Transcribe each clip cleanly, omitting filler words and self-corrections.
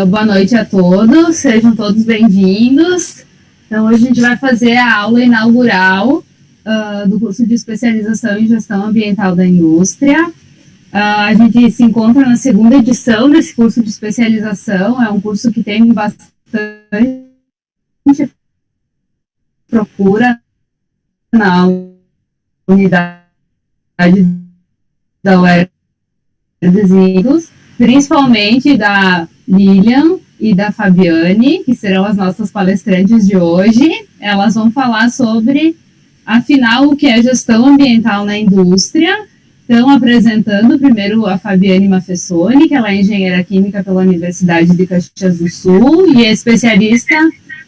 Boa noite a todos, sejam todos bem-vindos. Então, hoje a gente vai fazer a aula inaugural do curso de especialização em gestão ambiental da indústria. A gente se encontra na segunda edição desse curso de especialização, é um curso que tem bastante procura na unidade da UERJ Resíduos, principalmente da Lilian e da Fabiane, que serão as nossas palestrantes de hoje. Elas vão falar sobre, afinal, o que é gestão ambiental na indústria. Então, apresentando primeiro a Fabiane Maffesoni, que ela é engenheira química pela Universidade de Caxias do Sul e é especialista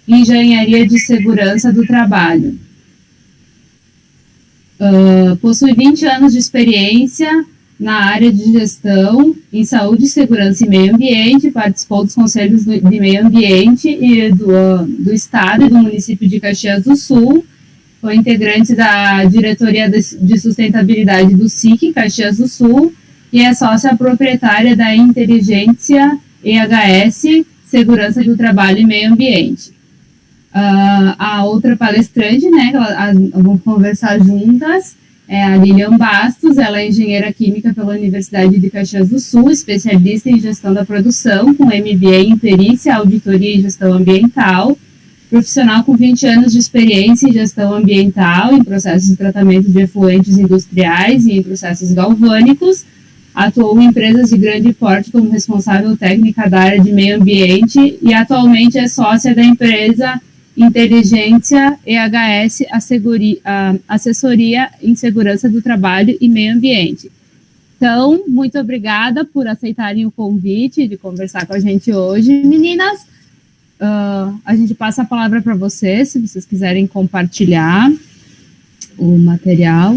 em engenharia de segurança do trabalho. Possui 20 anos de experiência na área de gestão em saúde, segurança e meio ambiente, participou dos conselhos de meio ambiente e do estado e do município de Caxias do Sul, foi integrante da diretoria de sustentabilidade do SIC, Caxias do Sul, e é sócia proprietária da Inteligência EHS, Segurança do Trabalho e Meio Ambiente. A outra palestrante, né, vamos conversar juntas, é a Lilian Bastos. Ela é engenheira química pela Universidade de Caxias do Sul, especialista em gestão da produção, com MBA em perícia, auditoria e gestão ambiental, profissional com 20 anos de experiência em gestão ambiental, em processos de tratamento de efluentes industriais e em processos galvânicos, atuou em empresas de grande porte como responsável técnica da área de meio ambiente e atualmente é sócia da empresa Inteligência EHS, assessoria em segurança do trabalho e meio ambiente. Então, muito obrigada por aceitarem o convite de conversar com a gente hoje, meninas. A gente passa a palavra para vocês, se vocês quiserem compartilhar o material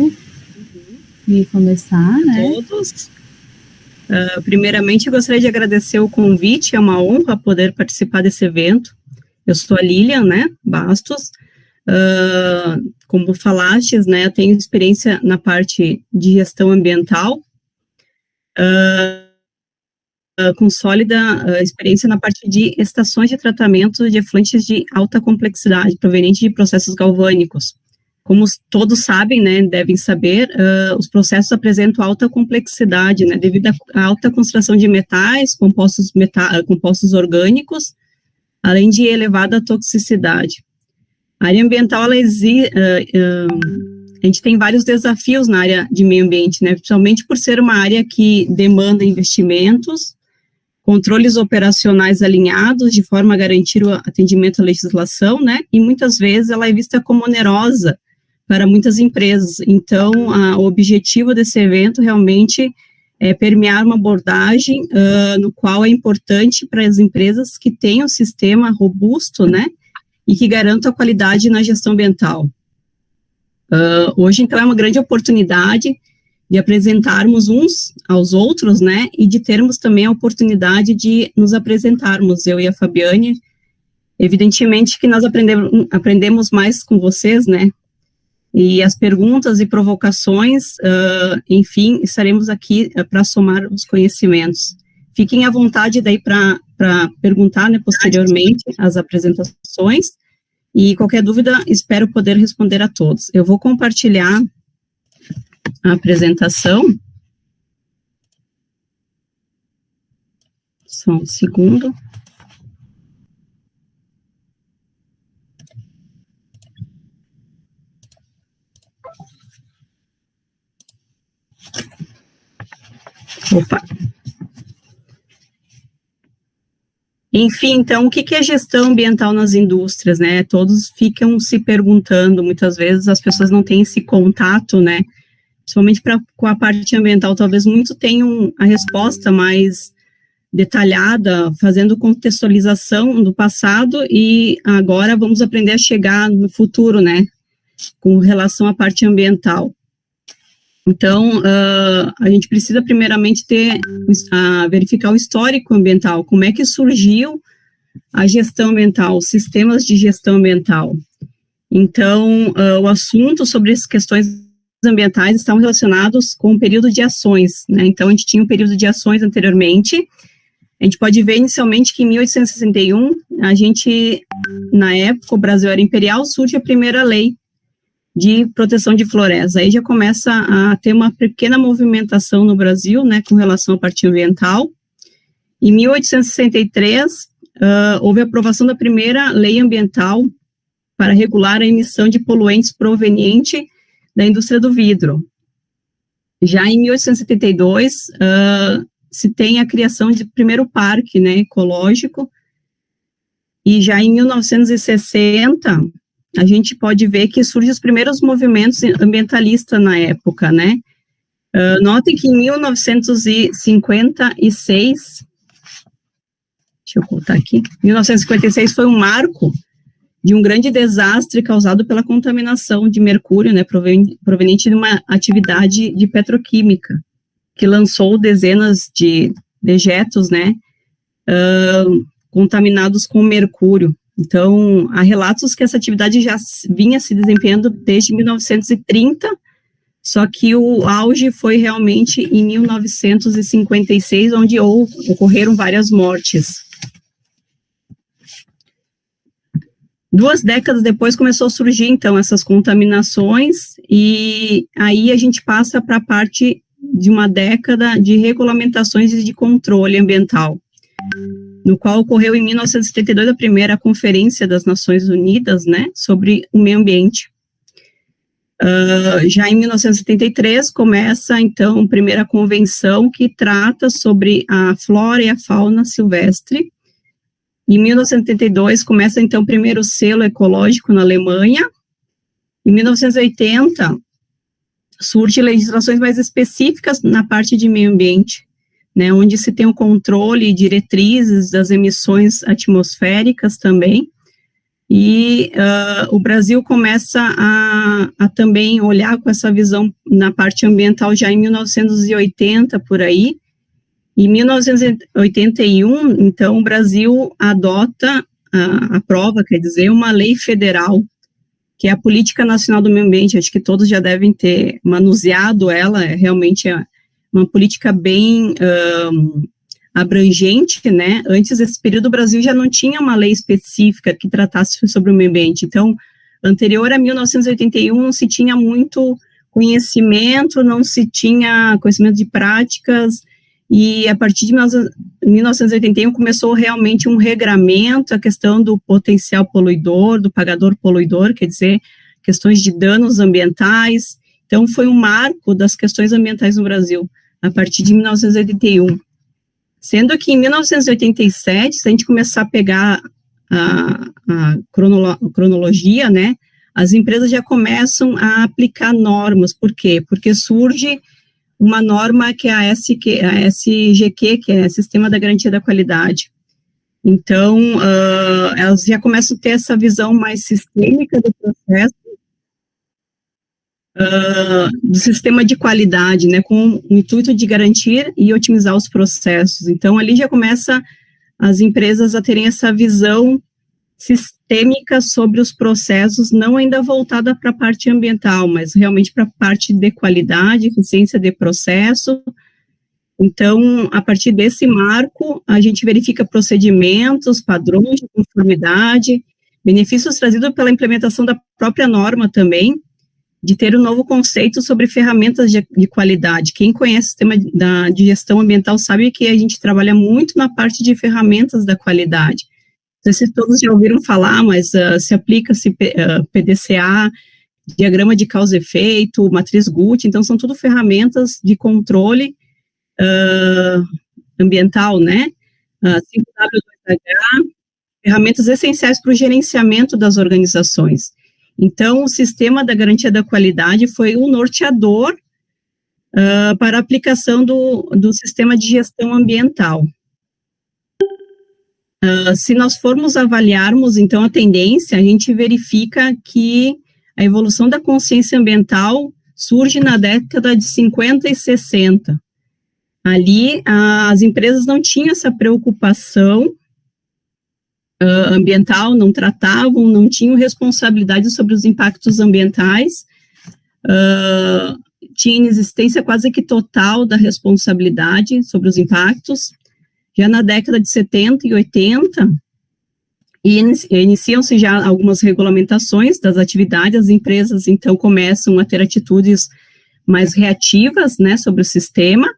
e começar, né? Todos. Primeiramente, eu gostaria de agradecer o convite, é uma honra poder participar desse evento. Eu sou a Lilian, né, Bastos, como falastes, né, eu tenho experiência na parte de gestão ambiental, com sólida experiência na parte de estações de tratamento de efluentes de alta complexidade, provenientes de processos galvânicos. Como todos sabem, né, devem saber, os processos apresentam alta complexidade, né, devido à alta concentração de metais, compostos orgânicos, além de elevada toxicidade. A área ambiental, a gente tem vários desafios na área de meio ambiente, né, principalmente por ser uma área que demanda investimentos, controles operacionais alinhados, de forma a garantir o atendimento à legislação, né, e muitas vezes ela é vista como onerosa para muitas empresas. Então, o objetivo desse evento realmente é permear uma abordagem no qual é importante para as empresas que tenham um sistema robusto, né, e que garanta a qualidade na gestão ambiental. Hoje, então, é uma grande oportunidade de apresentarmos uns aos outros, né, e de termos também a oportunidade de nos apresentarmos, eu e a Fabiane. Evidentemente que nós aprendemos mais com vocês, né, e as perguntas e provocações, enfim, estaremos aqui para somar os conhecimentos. Fiquem à vontade daí para perguntar, né, posteriormente as apresentações, e qualquer dúvida, espero poder responder a todos. Eu vou compartilhar a apresentação. Só um segundo. Opa. Enfim, então, o que é gestão ambiental nas indústrias, né? Todos ficam se perguntando, muitas vezes as pessoas não têm esse contato, né? Principalmente com a parte ambiental, talvez muitos tenham a resposta mais detalhada, fazendo contextualização do passado, e agora vamos aprender a chegar no futuro, né? Com relação à parte ambiental. Então, a gente precisa primeiramente verificar o histórico ambiental, como é que surgiu a gestão ambiental, os sistemas de gestão ambiental. Então, o assunto sobre as questões ambientais estão relacionados com o período de ações, né? Então, a gente tinha um período de ações anteriormente, A gente pode ver inicialmente que em 1861, na época, o Brasil era imperial, surge a primeira lei de proteção de florestas. Aí já começa a ter uma pequena movimentação no Brasil, né, com relação à parte ambiental. Em 1863, houve a aprovação da primeira lei ambiental para regular a emissão de poluentes proveniente da indústria do vidro. Já em 1872, se tem a criação de primeiro parque, né, ecológico, e já em 1960, a gente pode ver que surgem os primeiros movimentos ambientalistas na época, né. Notem que em 1956, deixa eu voltar aqui, 1956 foi um marco de um grande desastre causado pela contaminação de mercúrio, né, proveniente de uma atividade de petroquímica, que lançou dezenas de dejetos, né, contaminados com mercúrio. Então, há relatos que essa atividade já vinha se desempenhando desde 1930, só que o auge foi realmente em 1956, onde ocorreram várias mortes. 2 décadas depois começou a surgir, então, essas contaminações, e aí a gente passa para a parte de uma década de regulamentações e de controle ambiental, no qual ocorreu em 1972 a primeira Conferência das Nações Unidas, né, sobre o meio ambiente. Já em 1973 começa, então, a primeira convenção que trata sobre a flora e a fauna silvestre. Em 1972 começa, então, o primeiro selo ecológico na Alemanha. Em 1980 surgem legislações mais específicas na parte de meio ambiente, né, onde se tem o controle e diretrizes das emissões atmosféricas também, e o Brasil começa a também olhar com essa visão na parte ambiental já em 1980, por aí. Em 1981, então, o Brasil aprova, quer dizer, uma lei federal, que é a Política Nacional do Meio Ambiente. Acho que todos já devem ter manuseado ela, realmente é uma política bem abrangente, né? Antes desse período, o Brasil já não tinha uma lei específica que tratasse sobre o meio ambiente. Então, anterior a 1981, não se tinha muito conhecimento, não se tinha conhecimento de práticas, e a partir de 1981 começou realmente um regramento, a questão do potencial poluidor, do pagador poluidor, quer dizer, questões de danos ambientais. Então, foi um marco das questões ambientais no Brasil, a partir de 1981. Sendo que em 1987, se a gente começar a pegar a cronologia, né, as empresas já começam a aplicar normas. Por quê? Porque surge uma norma que é a SGQ, que é Sistema da Garantia da Qualidade. Então, elas já começam a ter essa visão mais sistêmica do processo, do sistema de qualidade, né, com o intuito de garantir e otimizar os processos. Então, ali já começa as empresas a terem essa visão sistêmica sobre os processos, não ainda voltada para a parte ambiental, mas realmente para a parte de qualidade, eficiência de processo. Então, a partir desse marco, a gente verifica procedimentos, padrões de conformidade, benefícios trazidos pela implementação da própria norma também, de ter um novo conceito sobre ferramentas de qualidade. Quem conhece o sistema de gestão ambiental sabe que a gente trabalha muito na parte de ferramentas da qualidade. Não sei se todos já ouviram falar, mas se aplica-se PDCA, diagrama de causa e efeito, matriz Guth, então são tudo ferramentas de controle ambiental, né? 5W2H, ferramentas essenciais para o gerenciamento das organizações. Então, o sistema da garantia da qualidade foi o norteador para a aplicação do sistema de gestão ambiental. Se nós formos avaliarmos, então, a tendência, a gente verifica que a evolução da consciência ambiental surge na década de 50 e 60. Ali, as empresas não tinham essa preocupação ambiental, não tratavam, não tinham responsabilidade sobre os impactos ambientais, tinha inexistência quase que total da responsabilidade sobre os impactos. Já na década de 70 e 80, iniciam-se já algumas regulamentações das atividades, as empresas, então, começam a ter atitudes mais reativas, né, sobre o sistema,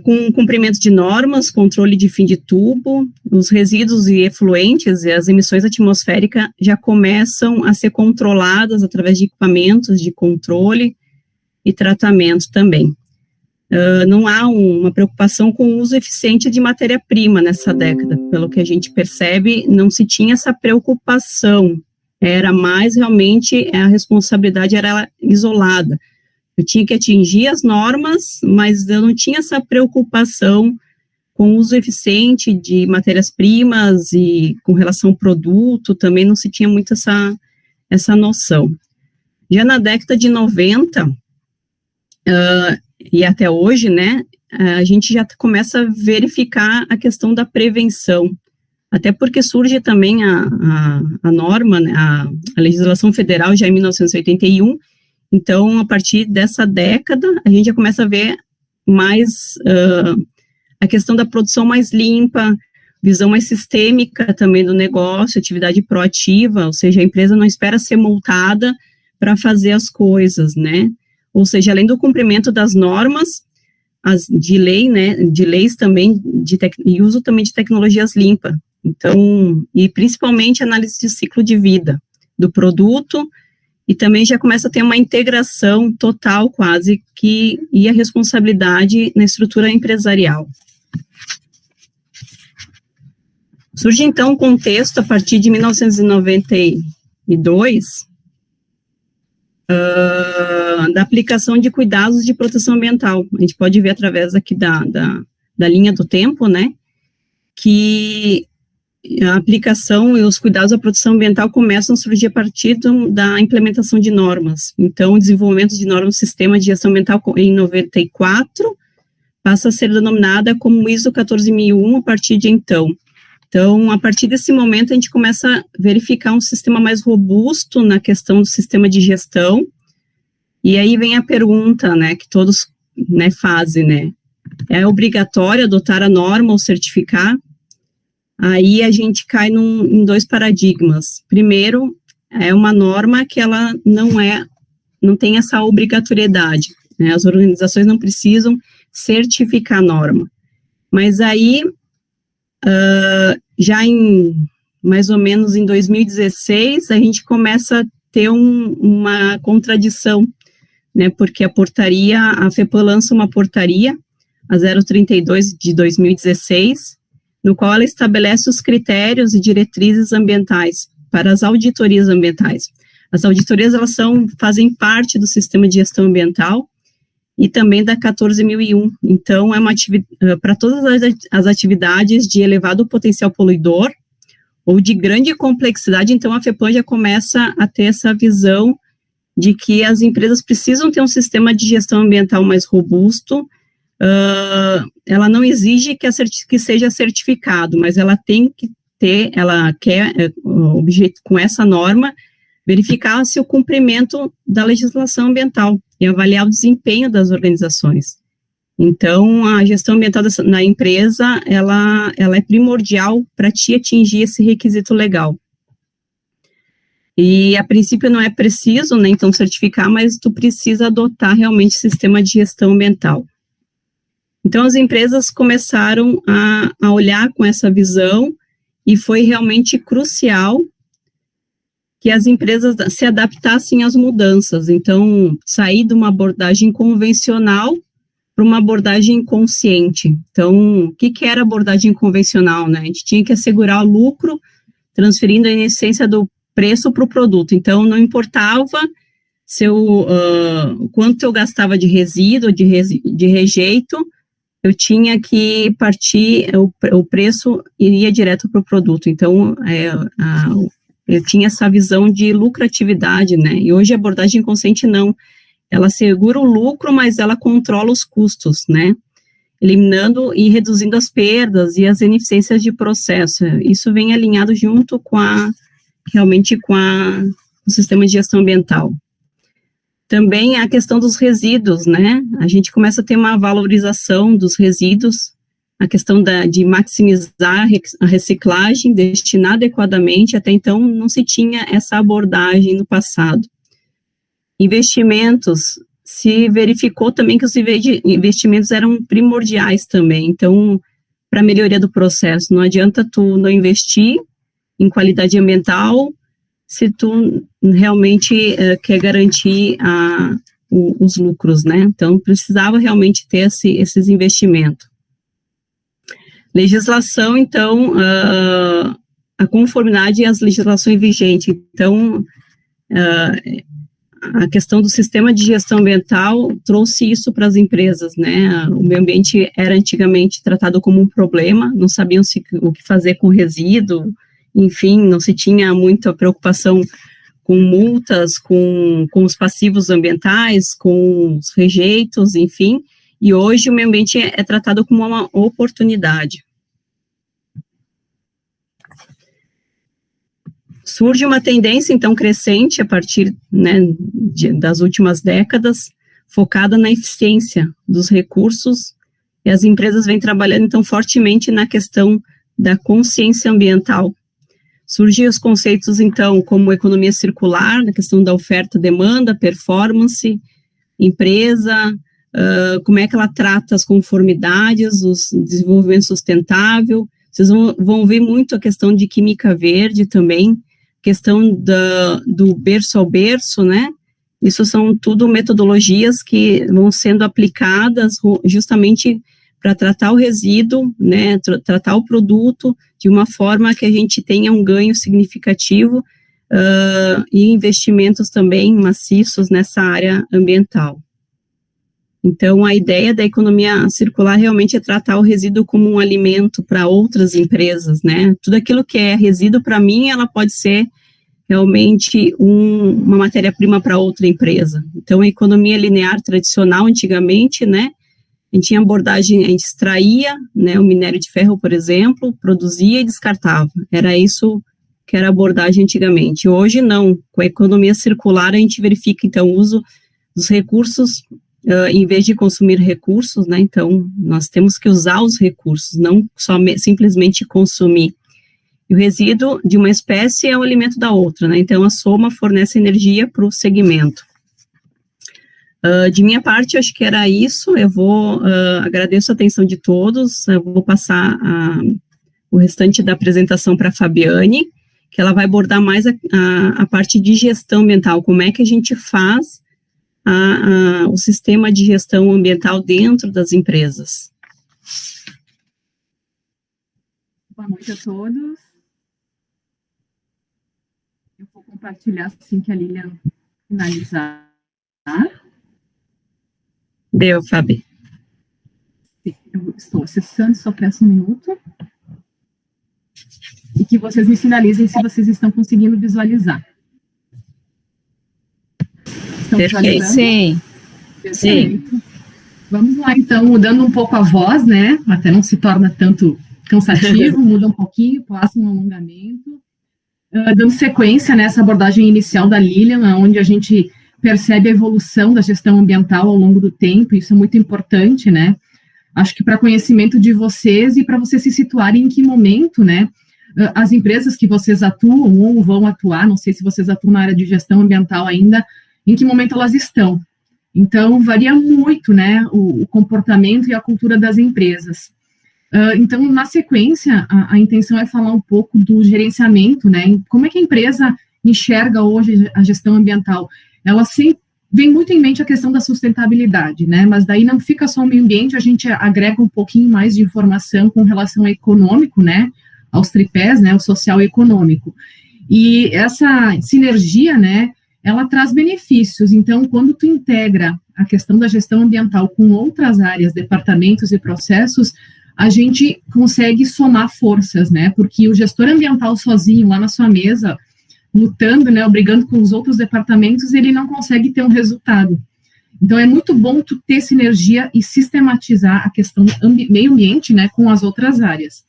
com cumprimento de normas, controle de fim de tubo, os resíduos e efluentes e as emissões atmosféricas já começam a ser controladas através de equipamentos de controle e tratamento também. Não há uma preocupação com o uso eficiente de matéria-prima nessa década, pelo que a gente percebe, não se tinha essa preocupação, era mais realmente, a responsabilidade era isolada. Eu tinha que atingir as normas, mas eu não tinha essa preocupação com o uso eficiente de matérias-primas e com relação ao produto, também não se tinha muito essa noção. Já na década de 90, e até hoje, né, a gente já começa a verificar a questão da prevenção, até porque surge também a norma, né, a legislação federal já em 1981, então, a partir dessa década, a gente já começa a ver mais a questão da produção mais limpa, visão mais sistêmica também do negócio, atividade proativa, ou seja, a empresa não espera ser multada para fazer as coisas, né? Ou seja, além do cumprimento das normas, de lei, né, de leis também, e uso também de tecnologias limpas. Então, e principalmente análise de ciclo de vida do produto, e também já começa a ter uma integração total, quase, e a responsabilidade na estrutura empresarial. Surge, então, um contexto, a partir de 1992, da aplicação de cuidados de proteção ambiental. A gente pode ver através aqui da linha do tempo, né, que a aplicação e os cuidados da proteção ambiental começam a surgir a partir da implementação de normas. Então, o desenvolvimento de normas do sistema de gestão ambiental em 94 passa a ser denominada como ISO 14001 a partir de então. Então, a partir desse momento, a gente começa a verificar um sistema mais robusto na questão do sistema de gestão. E aí vem a pergunta, né, que todos, né, fazem, né? É obrigatório adotar a norma ou certificar? Aí a gente cai em dois paradigmas. Primeiro, é uma norma que ela não tem essa obrigatoriedade, né? As organizações não precisam certificar a norma. Mas aí, já mais ou menos em 2016, a gente começa a ter uma contradição, né? Porque a FEPAM lança uma portaria, a 032 de 2016, no qual ela estabelece os critérios e diretrizes ambientais para as auditorias ambientais. As auditorias, elas fazem parte do sistema de gestão ambiental e também da 14.001. Então, é uma para todas as atividades de elevado potencial poluidor ou de grande complexidade, então a FEPAM já começa a ter essa visão de que as empresas precisam ter um sistema de gestão ambiental mais robusto. Ela não exige que seja certificado, mas ela tem que ter, ela quer, com essa norma, verificar se o cumprimento da legislação ambiental e avaliar o desempenho das organizações. Então, a gestão ambiental na empresa, ela é primordial para te atingir esse requisito legal. E, a princípio, não é preciso, né, então, certificar, mas tu precisa adotar realmente sistema de gestão ambiental. Então, as empresas começaram a olhar com essa visão e foi realmente crucial que as empresas se adaptassem às mudanças. Então, sair de uma abordagem convencional para uma abordagem consciente. Então, o que era abordagem convencional, né? A gente tinha que assegurar o lucro, transferindo a essência do preço para o produto. Então, não importava quanto eu gastava de resíduo, de rejeito, eu tinha que partir, o preço iria direto para o produto. Então, eu tinha essa visão de lucratividade, né? E hoje a abordagem consciente não. Ela segura o lucro, mas ela controla os custos, né? Eliminando e reduzindo as perdas e as ineficiências de processo. Isso vem alinhado junto realmente com o sistema de gestão ambiental. Também a questão dos resíduos, né? A gente começa a ter uma valorização dos resíduos. a questão de maximizar a reciclagem, destinar adequadamente, até então não se tinha essa abordagem no passado. Investimentos, se verificou também que os investimentos eram primordiais também, então, para a melhoria do processo, não adianta tu não investir em qualidade ambiental se tu realmente quer garantir os lucros, né? Então, precisava realmente ter esses investimentos. Legislação, então, a conformidade às legislações vigentes. Então, a questão do sistema de gestão ambiental trouxe isso para as empresas, né? O meio ambiente era antigamente tratado como um problema, não sabiam o que fazer com resíduo, enfim, não se tinha muita preocupação com multas, com os passivos ambientais, com os rejeitos, enfim, e hoje o meio ambiente é tratado como uma oportunidade. Surge uma tendência, então, crescente a partir, né, das últimas décadas, focada na eficiência dos recursos, e as empresas vêm trabalhando, então, fortemente na questão da consciência ambiental. Surgem os conceitos, então, como economia circular, na questão da oferta, demanda, performance, empresa, como é que ela trata as conformidades, os desenvolvimento sustentável. Vocês vão ver muito a questão de química verde também, questão do berço ao berço, né? Isso são tudo metodologias que vão sendo aplicadas justamente para tratar o resíduo, né? Tratar o produto de uma forma que a gente tenha um ganho significativo e investimentos também maciços nessa área ambiental. Então, a ideia da economia circular realmente é tratar o resíduo como um alimento para outras empresas, né? Tudo aquilo que é resíduo, para mim, ela pode ser realmente uma matéria-prima para outra empresa. Então, a economia linear tradicional, antigamente, né? A gente tinha abordagem, a gente extraía, né, o minério de ferro, por exemplo, produzia e descartava. Era isso que era a abordagem antigamente. Hoje, não. Com a economia circular, a gente verifica, então, o uso dos recursos em vez de consumir recursos, né, então, nós temos que usar os recursos, não simplesmente consumir. E o resíduo de uma espécie é o alimento da outra, né, então a soma fornece energia para o segmento. De minha parte, acho que era isso, eu agradeço a atenção de todos, eu vou passar o restante da apresentação para a Fabiane, que ela vai abordar mais a parte de gestão ambiental, como é que a gente faz o sistema de gestão ambiental dentro das empresas. Boa noite a todos. Eu vou compartilhar assim que a Lilian finalizar. Deu, Fabi. Eu estou acessando, só peço um minuto. E que vocês me sinalizem se vocês estão conseguindo visualizar. Perfeito. Sim. Perfeito. Sim. Vamos lá, então, mudando um pouco a voz, né? Até não se torna tanto cansativo, muda um pouquinho, passa um alongamento. Dando sequência nessa abordagem inicial da Lilian, onde a gente percebe a evolução da gestão ambiental ao longo do tempo, isso é muito importante, né? Acho que para conhecimento de vocês e para vocês se situarem em que momento, né? As empresas que vocês atuam ou vão atuar, não sei se vocês atuam na área de gestão ambiental ainda, em que momento elas estão. Então, varia muito, né, o comportamento e a cultura das empresas. Então, na sequência, a intenção é falar um pouco do gerenciamento, né, como é que a empresa enxerga hoje a gestão ambiental. Ela sempre vem muito em mente a questão da sustentabilidade, né, mas daí não fica só o meio ambiente, a gente agrega um pouquinho mais de informação com relação ao econômico, né, aos tripés, né, o social e econômico. E essa sinergia, né, ela traz benefícios. Então, quando tu integra a questão da gestão ambiental com outras áreas, departamentos e processos, a gente consegue somar forças, né? Porque o gestor ambiental sozinho, lá na sua mesa, lutando, né, brigando com os outros departamentos, ele não consegue ter um resultado. Então, é muito bom tu ter sinergia e sistematizar a questão do meio ambiente, né, com as outras áreas.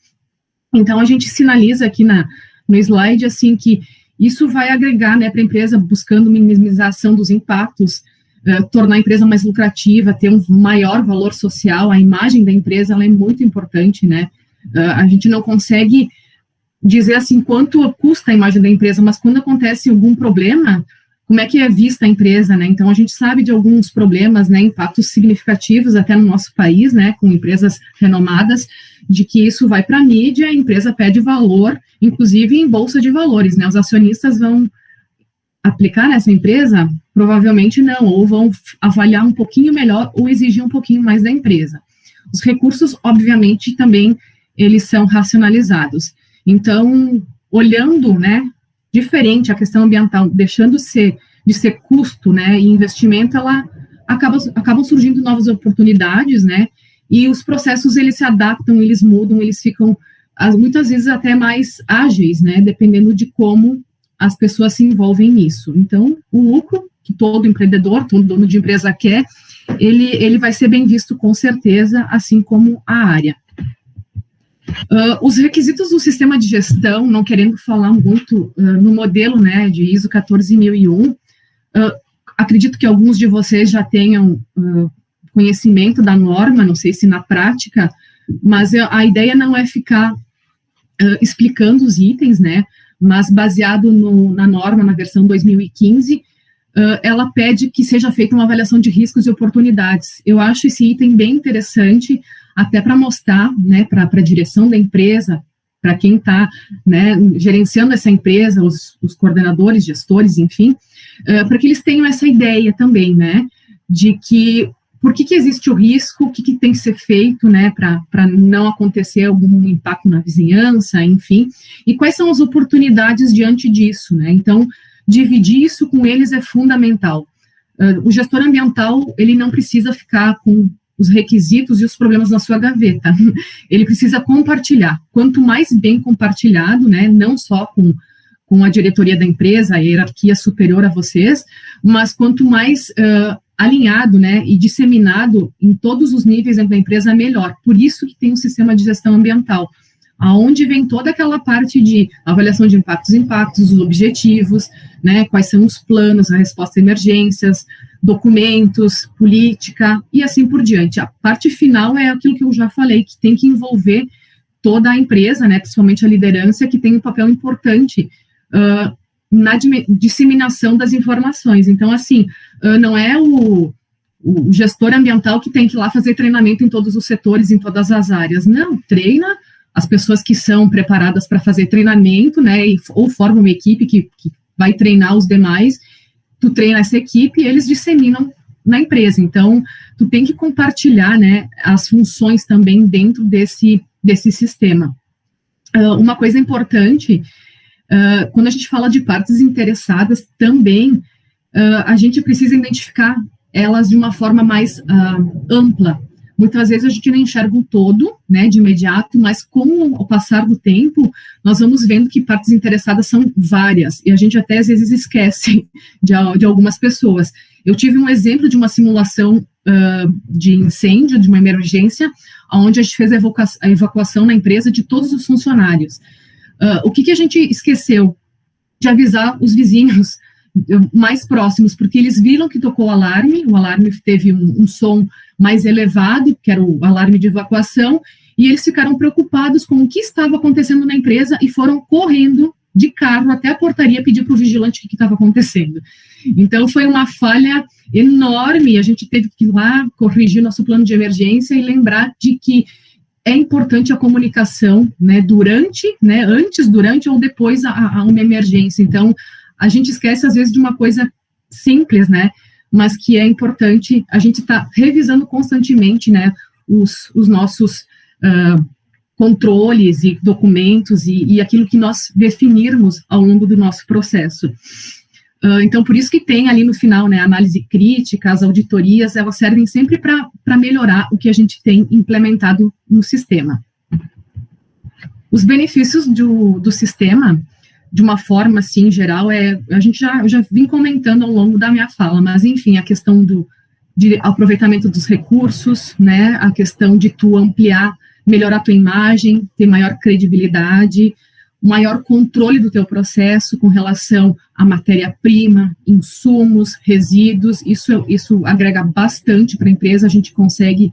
Então, a gente sinaliza aqui no slide, assim, que isso vai agregar, né, para a empresa buscando minimização dos impactos tornar a empresa mais lucrativa, ter um maior valor social, a imagem da empresa ela é muito importante, né? A gente não consegue dizer assim quanto custa a imagem da empresa, mas quando acontece algum problema, como é que é vista a empresa, né? Então, a gente sabe de alguns problemas, né, impactos significativos até no nosso país, né, com empresas renomadas, de que isso vai para a mídia, a empresa pede valor, inclusive em bolsa de valores, né? Os acionistas vão aplicar nessa empresa? Provavelmente não, ou vão avaliar um pouquinho melhor ou exigir um pouquinho mais da empresa. Os recursos, obviamente, também eles são racionalizados. Então, olhando, né, diferente a questão ambiental, deixando de ser custo, né, e investimento, ela acabam surgindo novas oportunidades, né, e os processos, eles se adaptam, eles mudam, eles ficam, muitas vezes, até mais ágeis, né, dependendo de como as pessoas se envolvem nisso. Então, o lucro que todo empreendedor, todo dono de empresa quer, ele vai ser bem visto com certeza, assim como a área. Os requisitos do sistema de gestão, não querendo falar muito no modelo, né, de ISO 14001, acredito que alguns de vocês já tenham conhecimento da norma, não sei se na prática, mas a ideia não é ficar explicando os itens, né, mas baseado na norma, na versão 2015, ela pede que seja feita uma avaliação de riscos e oportunidades. Eu acho esse item bem interessante, até para mostrar, né, para a direção da empresa, para quem está, né, gerenciando essa empresa, os coordenadores, gestores, enfim, para que eles tenham essa ideia também, né, de que por que existe o risco, o que tem que ser feito, né, para não acontecer algum impacto na vizinhança, enfim, e quais são as oportunidades diante disso, né. Então, dividir isso com eles é fundamental. O gestor ambiental, ele não precisa ficar com os requisitos e os problemas na sua gaveta. Ele precisa compartilhar. Quanto mais bem compartilhado, né, não só com a diretoria da empresa, a hierarquia superior a vocês, mas quanto mais alinhado, né, e disseminado em todos os níveis da empresa, melhor. Por isso que tem um sistema de gestão ambiental, aonde vem toda aquela parte de avaliação de impactos, os objetivos, né, quais são os planos, a resposta a emergências, documentos, política e assim por diante. A parte final é aquilo que eu já falei, que tem que envolver toda a empresa, né, principalmente a liderança, que tem um papel importante na disseminação das informações. Então, assim, não é o gestor ambiental que tem que ir lá fazer treinamento em todos os setores, em todas as áreas. Não, treina as pessoas que são preparadas para fazer treinamento, né, ou forma uma equipe que vai treinar os demais, tu treina essa equipe e eles disseminam na empresa. Então, tu tem que compartilhar, né, as funções também dentro desse sistema. Uma coisa importante, quando a gente fala de partes interessadas, também a gente precisa identificar elas de uma forma mais ampla. Muitas vezes a gente não enxerga o todo, né, de imediato, mas com o passar do tempo, nós vamos vendo que partes interessadas são várias, e a gente até às vezes esquece de algumas pessoas. Eu tive um exemplo de uma simulação de incêndio, de uma emergência, onde a gente fez a evacuação na empresa de todos os funcionários. O que a gente esqueceu? De avisar os vizinhos mais próximos, porque eles viram que tocou o alarme teve um som mais elevado, que era o alarme de evacuação, e eles ficaram preocupados com o que estava acontecendo na empresa e foram correndo de carro até a portaria pedir para o vigilante o que estava acontecendo. Então, foi uma falha enorme, a gente teve que ir lá corrigir nosso plano de emergência e lembrar de que é importante a comunicação, né, antes, durante ou depois a uma emergência. Então, a gente esquece, às vezes, de uma coisa simples, né, mas que é importante, a gente está revisando constantemente, né, os nossos controles e documentos e aquilo que nós definirmos ao longo do nosso processo. Então, por isso que tem ali no final, né, análise crítica, as auditorias, elas servem sempre para melhorar o que a gente tem implementado no sistema. Os benefícios do sistema, de uma forma, assim, geral, eu já vim comentando ao longo da minha fala, mas, enfim, a questão de aproveitamento dos recursos, né, a questão de tu ampliar, melhorar a tua imagem, ter maior credibilidade, maior controle do teu processo com relação à matéria-prima, insumos, resíduos. Isso agrega bastante para a empresa. A gente consegue,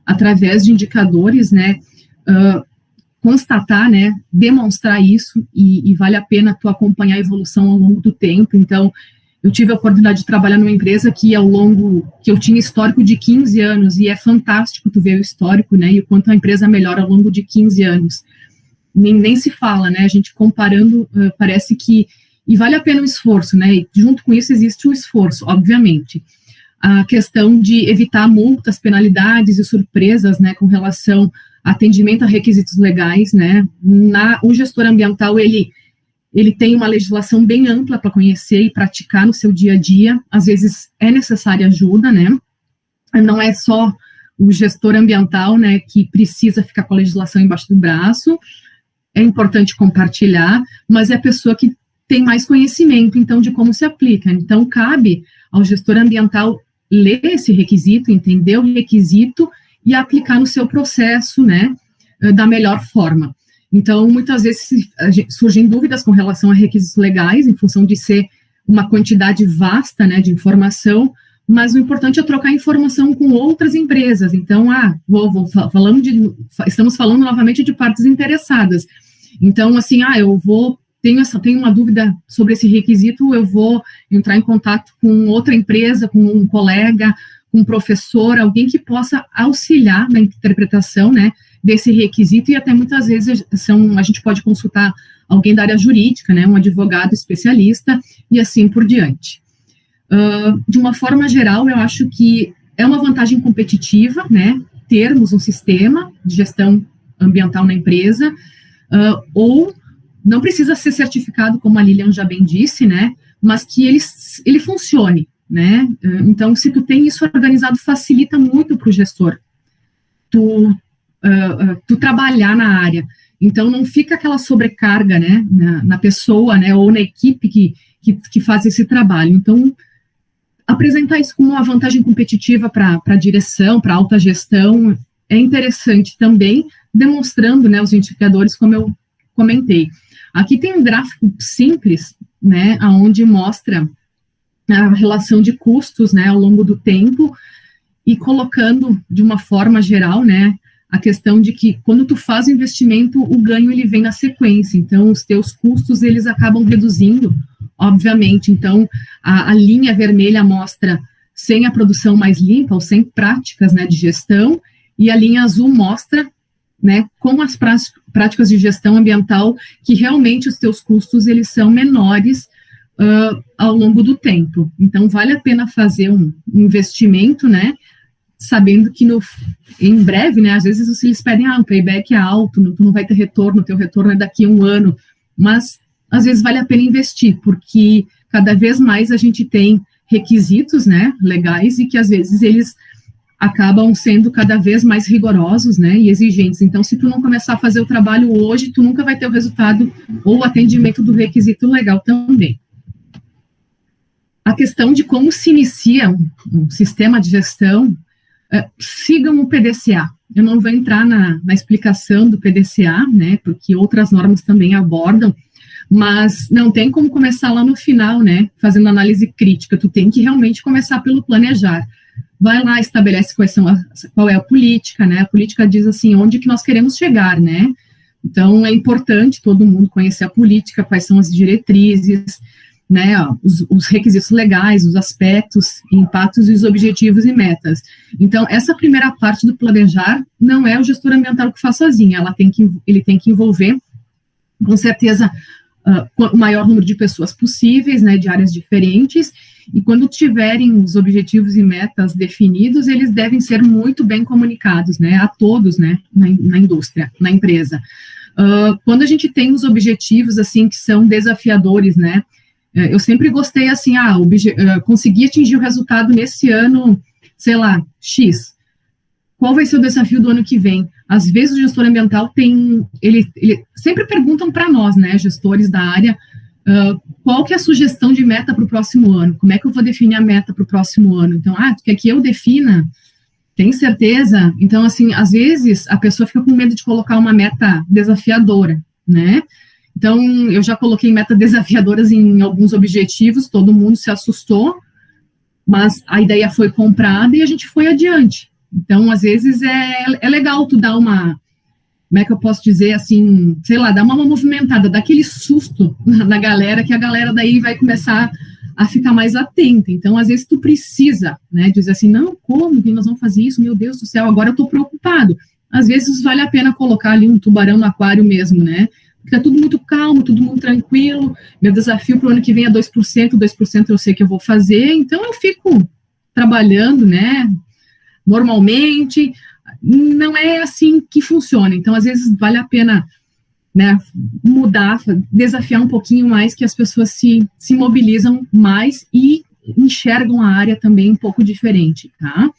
através de indicadores, né, constatar, né, demonstrar isso, e vale a pena tu acompanhar a evolução ao longo do tempo. Então, eu tive a oportunidade de trabalhar numa empresa que eu tinha histórico de 15 anos, e é fantástico tu ver o histórico, né, e o quanto a empresa melhora ao longo de 15 anos. Nem se fala, né, a gente comparando, parece que, e vale a pena o esforço, né, e junto com isso existe o esforço, obviamente. A questão de evitar multas, penalidades e surpresas, né, com relação a atendimento a requisitos legais, né, o gestor ambiental, ele tem uma legislação bem ampla para conhecer e praticar no seu dia a dia. Às vezes é necessária ajuda, né, não é só o gestor ambiental, né, que precisa ficar com a legislação embaixo do braço. É importante compartilhar, mas é a pessoa que tem mais conhecimento, então, de como se aplica. Então, cabe ao gestor ambiental ler esse requisito, entender o requisito e aplicar no seu processo, né, da melhor forma. Então, muitas vezes surgem dúvidas com relação a requisitos legais, em função de ser uma quantidade vasta, né, de informação, mas o importante é trocar informação com outras empresas. Então, estamos falando novamente de partes interessadas. Então, assim, tenho uma dúvida sobre esse requisito, eu vou entrar em contato com outra empresa, com um colega, com um professor, alguém que possa auxiliar na interpretação, né, desse requisito, e até muitas vezes a gente pode consultar alguém da área jurídica, né, um advogado especialista, e assim por diante. De uma forma geral, eu acho que é uma vantagem competitiva, né, termos um sistema de gestão ambiental na empresa, ou não precisa ser certificado, como a Lilian já bem disse, né, mas que ele funcione, né. Então, se tu tem isso organizado, facilita muito para o gestor tu trabalhar na área. Então, não fica aquela sobrecarga, né, na pessoa, né, ou na equipe que faz esse trabalho. Então, apresentar isso como uma vantagem competitiva para a direção, para a alta gestão, é interessante também, demonstrando, né, os indicadores, como eu comentei. Aqui tem um gráfico simples, né, onde mostra a relação de custos, né, ao longo do tempo, e colocando de uma forma geral, né, a questão de que quando tu faz o investimento, o ganho ele vem na sequência. Então, os teus custos, eles acabam reduzindo, obviamente. Então, a linha vermelha mostra sem a produção mais limpa, ou sem práticas, né, de gestão, e a linha azul mostra, né, com as práticas de gestão ambiental, que realmente os teus custos, eles são menores ao longo do tempo. Então, vale a pena fazer um investimento, né, sabendo que em breve, né, às vezes eles pedem, o payback é alto, tu não vai ter retorno, o teu retorno é daqui a 1 ano, mas às vezes vale a pena investir, porque cada vez mais a gente tem requisitos, né, legais, e que às vezes eles acabam sendo cada vez mais rigorosos, né, e exigentes. Então, se tu não começar a fazer o trabalho hoje, tu nunca vai ter o resultado ou o atendimento do requisito legal também. A questão de como se inicia um sistema de gestão, sigam o PDCA. Eu não vou entrar na explicação do PDCA, né, porque outras normas também abordam, mas não tem como começar lá no final, né, fazendo análise crítica. Tu tem que realmente começar pelo planejar. Vai lá, estabelece qual é a política, né, a política diz assim, onde que nós queremos chegar, né, então é importante todo mundo conhecer a política, quais são as diretrizes, né, os requisitos legais, os aspectos, impactos e os objetivos e metas. Então, essa primeira parte do planejar não é o gestor ambiental que faz sozinho, ele tem que envolver, com certeza, o maior número de pessoas possíveis, né, de áreas diferentes, e quando tiverem os objetivos e metas definidos, eles devem ser muito bem comunicados, né, a todos, né, na indústria, na empresa. Quando a gente tem os objetivos, assim, que são desafiadores, né, eu sempre gostei, assim, consegui atingir o resultado nesse ano, sei lá, X. Qual vai ser o desafio do ano que vem? Às vezes o gestor ambiental ele sempre perguntam para nós, né, gestores da área, qual que é a sugestão de meta para o próximo ano? Como é que eu vou definir a meta para o próximo ano? Então, tu quer que eu defina? Tem certeza? Então, assim, às vezes a pessoa fica com medo de colocar uma meta desafiadora, né? Então, eu já coloquei metas desafiadoras em alguns objetivos, todo mundo se assustou, mas a ideia foi comprada e a gente foi adiante. Então, às vezes, é legal tu dar uma, como é que eu posso dizer, assim, sei lá, dar uma movimentada, dar aquele susto na galera, que a galera daí vai começar a ficar mais atenta. Então, às vezes, tu precisa, né, dizer assim, não, como que nós vamos fazer isso? Meu Deus do céu, agora eu tô preocupado. Às vezes, vale a pena colocar ali um tubarão no aquário mesmo, né? Porque tá tudo muito calmo, tudo muito tranquilo. Meu desafio para o ano que vem é 2% eu sei que eu vou fazer, então eu fico trabalhando, né, normalmente. Não é assim que funciona. Então, às vezes, vale a pena, né, mudar, desafiar um pouquinho mais, que as pessoas se mobilizam mais e enxergam a área também um pouco diferente, tá?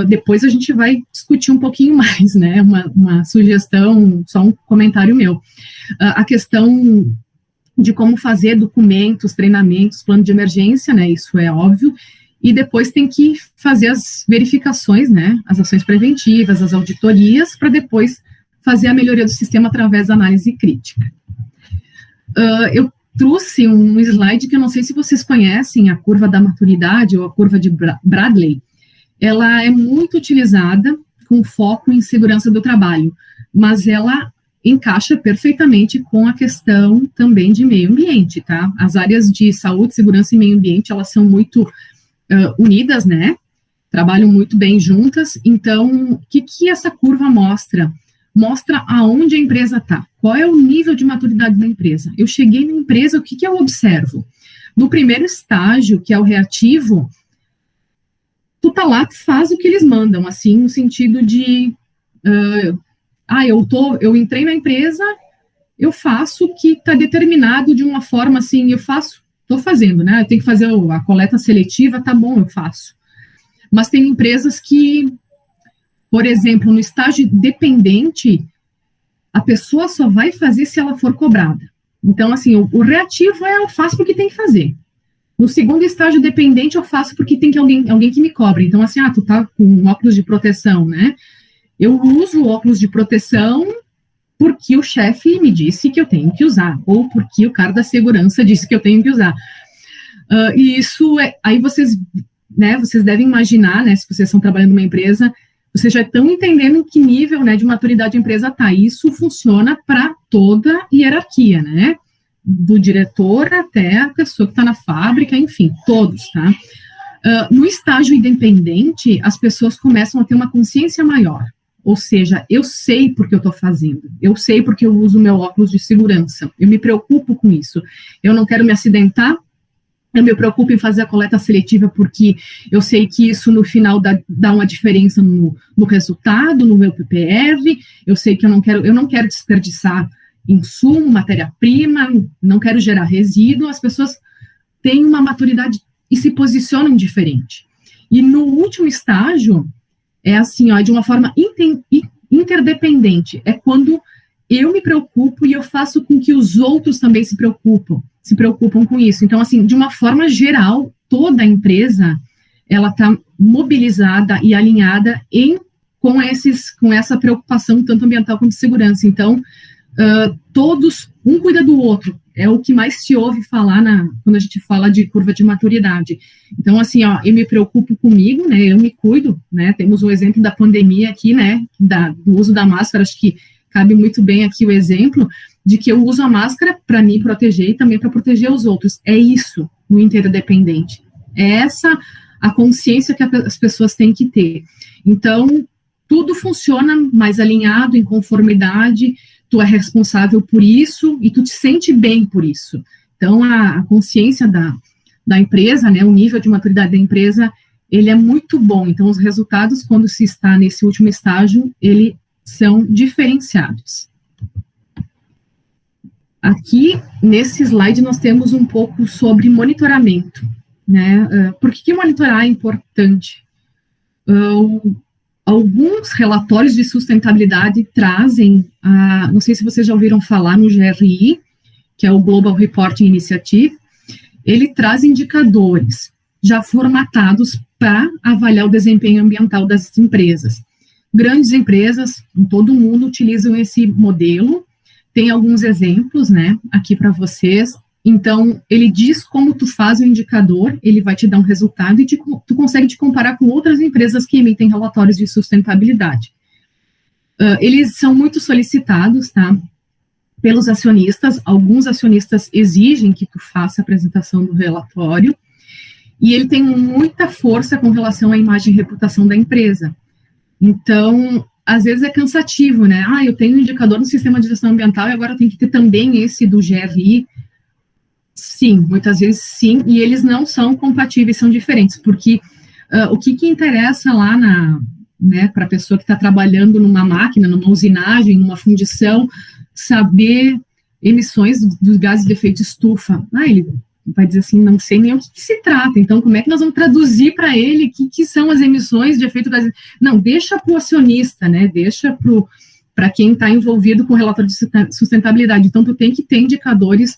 Depois a gente vai discutir um pouquinho mais, né, uma sugestão, só um comentário meu. A questão de como fazer documentos, treinamentos, plano de emergência, né, isso é óbvio, e depois tem que fazer as verificações, né, as ações preventivas, as auditorias, para depois fazer a melhoria do sistema através da análise crítica. Eu trouxe um slide que eu não sei se vocês conhecem, a curva da maturidade, ou a curva de Bradley. Ela é muito utilizada com foco em segurança do trabalho, mas ela encaixa perfeitamente com a questão também de meio ambiente, tá? As áreas de saúde, segurança e meio ambiente, elas são muito unidas, né? Trabalham muito bem juntas. Então, o que essa curva mostra? Mostra aonde a empresa está. Qual é o nível de maturidade da empresa? Eu cheguei na empresa, o que eu observo? No primeiro estágio, que é o reativo, tu tá lá, tu faz o que eles mandam, assim, no sentido de, eu entrei na empresa, eu faço o que está determinado de uma forma, assim, estou fazendo, né, eu tenho que fazer a coleta seletiva, tá bom, eu faço. Mas tem empresas que, por exemplo, no estágio dependente, a pessoa só vai fazer se ela for cobrada. Então, assim, o reativo eu faço porque tem que fazer. No segundo estágio dependente, eu faço porque tem que alguém que me cobre. Então, assim, tu tá com óculos de proteção, né? Eu uso óculos de proteção porque o chefe me disse que eu tenho que usar, ou porque o cara da segurança disse que eu tenho que usar. E isso, aí vocês devem imaginar, né, se vocês estão trabalhando numa empresa, vocês já estão entendendo em que nível, né, de maturidade a empresa está. Isso funciona para toda a hierarquia, né? Do diretor até a pessoa que está na fábrica, enfim, todos, tá? No estágio independente, as pessoas começam a ter uma consciência maior, ou seja, eu sei porque eu estou fazendo, eu sei porque eu uso meu óculos de segurança, eu me preocupo com isso, eu não quero me acidentar, eu me preocupo em fazer a coleta seletiva porque eu sei que isso no final dá uma diferença no resultado, no meu PPR, eu sei que eu não quero desperdiçar insumo, matéria-prima, não quero gerar resíduo. As pessoas têm uma maturidade e se posicionam diferente. E no último estágio, é assim, de uma forma interdependente, é quando eu me preocupo e eu faço com que os outros também se preocupam com isso. Então, assim, de uma forma geral, toda a empresa, ela está mobilizada e alinhada com essa preocupação, tanto ambiental quanto de segurança. Então, todos, um cuida do outro, é o que mais se ouve falar quando a gente fala de curva de maturidade. Então, assim, eu me preocupo comigo, né, eu me cuido, né, temos o exemplo da pandemia aqui, né, do uso da máscara, acho que cabe muito bem aqui o exemplo de que eu uso a máscara para me proteger e também para proteger os outros. É isso no interdependente. É essa a consciência que as pessoas têm que ter. Então, tudo funciona mais alinhado, em conformidade, tu é responsável por isso e tu te sente bem por isso. Então, a consciência da empresa, né, o nível de maturidade da empresa, ele é muito bom. Então, os resultados, quando se está nesse último estágio, eles são diferenciados. Aqui, nesse slide, nós temos um pouco sobre monitoramento, né? Por que monitorar é importante? Alguns relatórios de sustentabilidade trazem, não sei se vocês já ouviram falar no GRI, que é o Global Reporting Initiative, ele traz indicadores já formatados para avaliar o desempenho ambiental das empresas. Grandes empresas em todo o mundo utilizam esse modelo, tem alguns exemplos, né, aqui para vocês. Então, ele diz como tu faz o indicador, ele vai te dar um resultado e tu consegue te comparar com outras empresas que emitem relatórios de sustentabilidade. Eles são muito solicitados, tá, pelos acionistas. Alguns acionistas exigem que tu faça a apresentação do relatório, e ele tem muita força com relação à imagem e reputação da empresa. Então, às vezes é cansativo, né? Eu tenho um indicador no sistema de gestão ambiental e agora tem que ter também esse do GRI. Sim, muitas vezes sim, e eles não são compatíveis, são diferentes, porque o que interessa lá né, para a pessoa que está trabalhando numa máquina, numa usinagem, numa fundição, saber emissões dos gases de efeito de estufa. Ele vai dizer assim, não sei nem o que se trata, então como é que nós vamos traduzir para ele o que são as emissões de efeito de Não, deixa para o acionista, né, deixa para quem está envolvido com o relatório de sustentabilidade. Então, tu tem que ter indicadores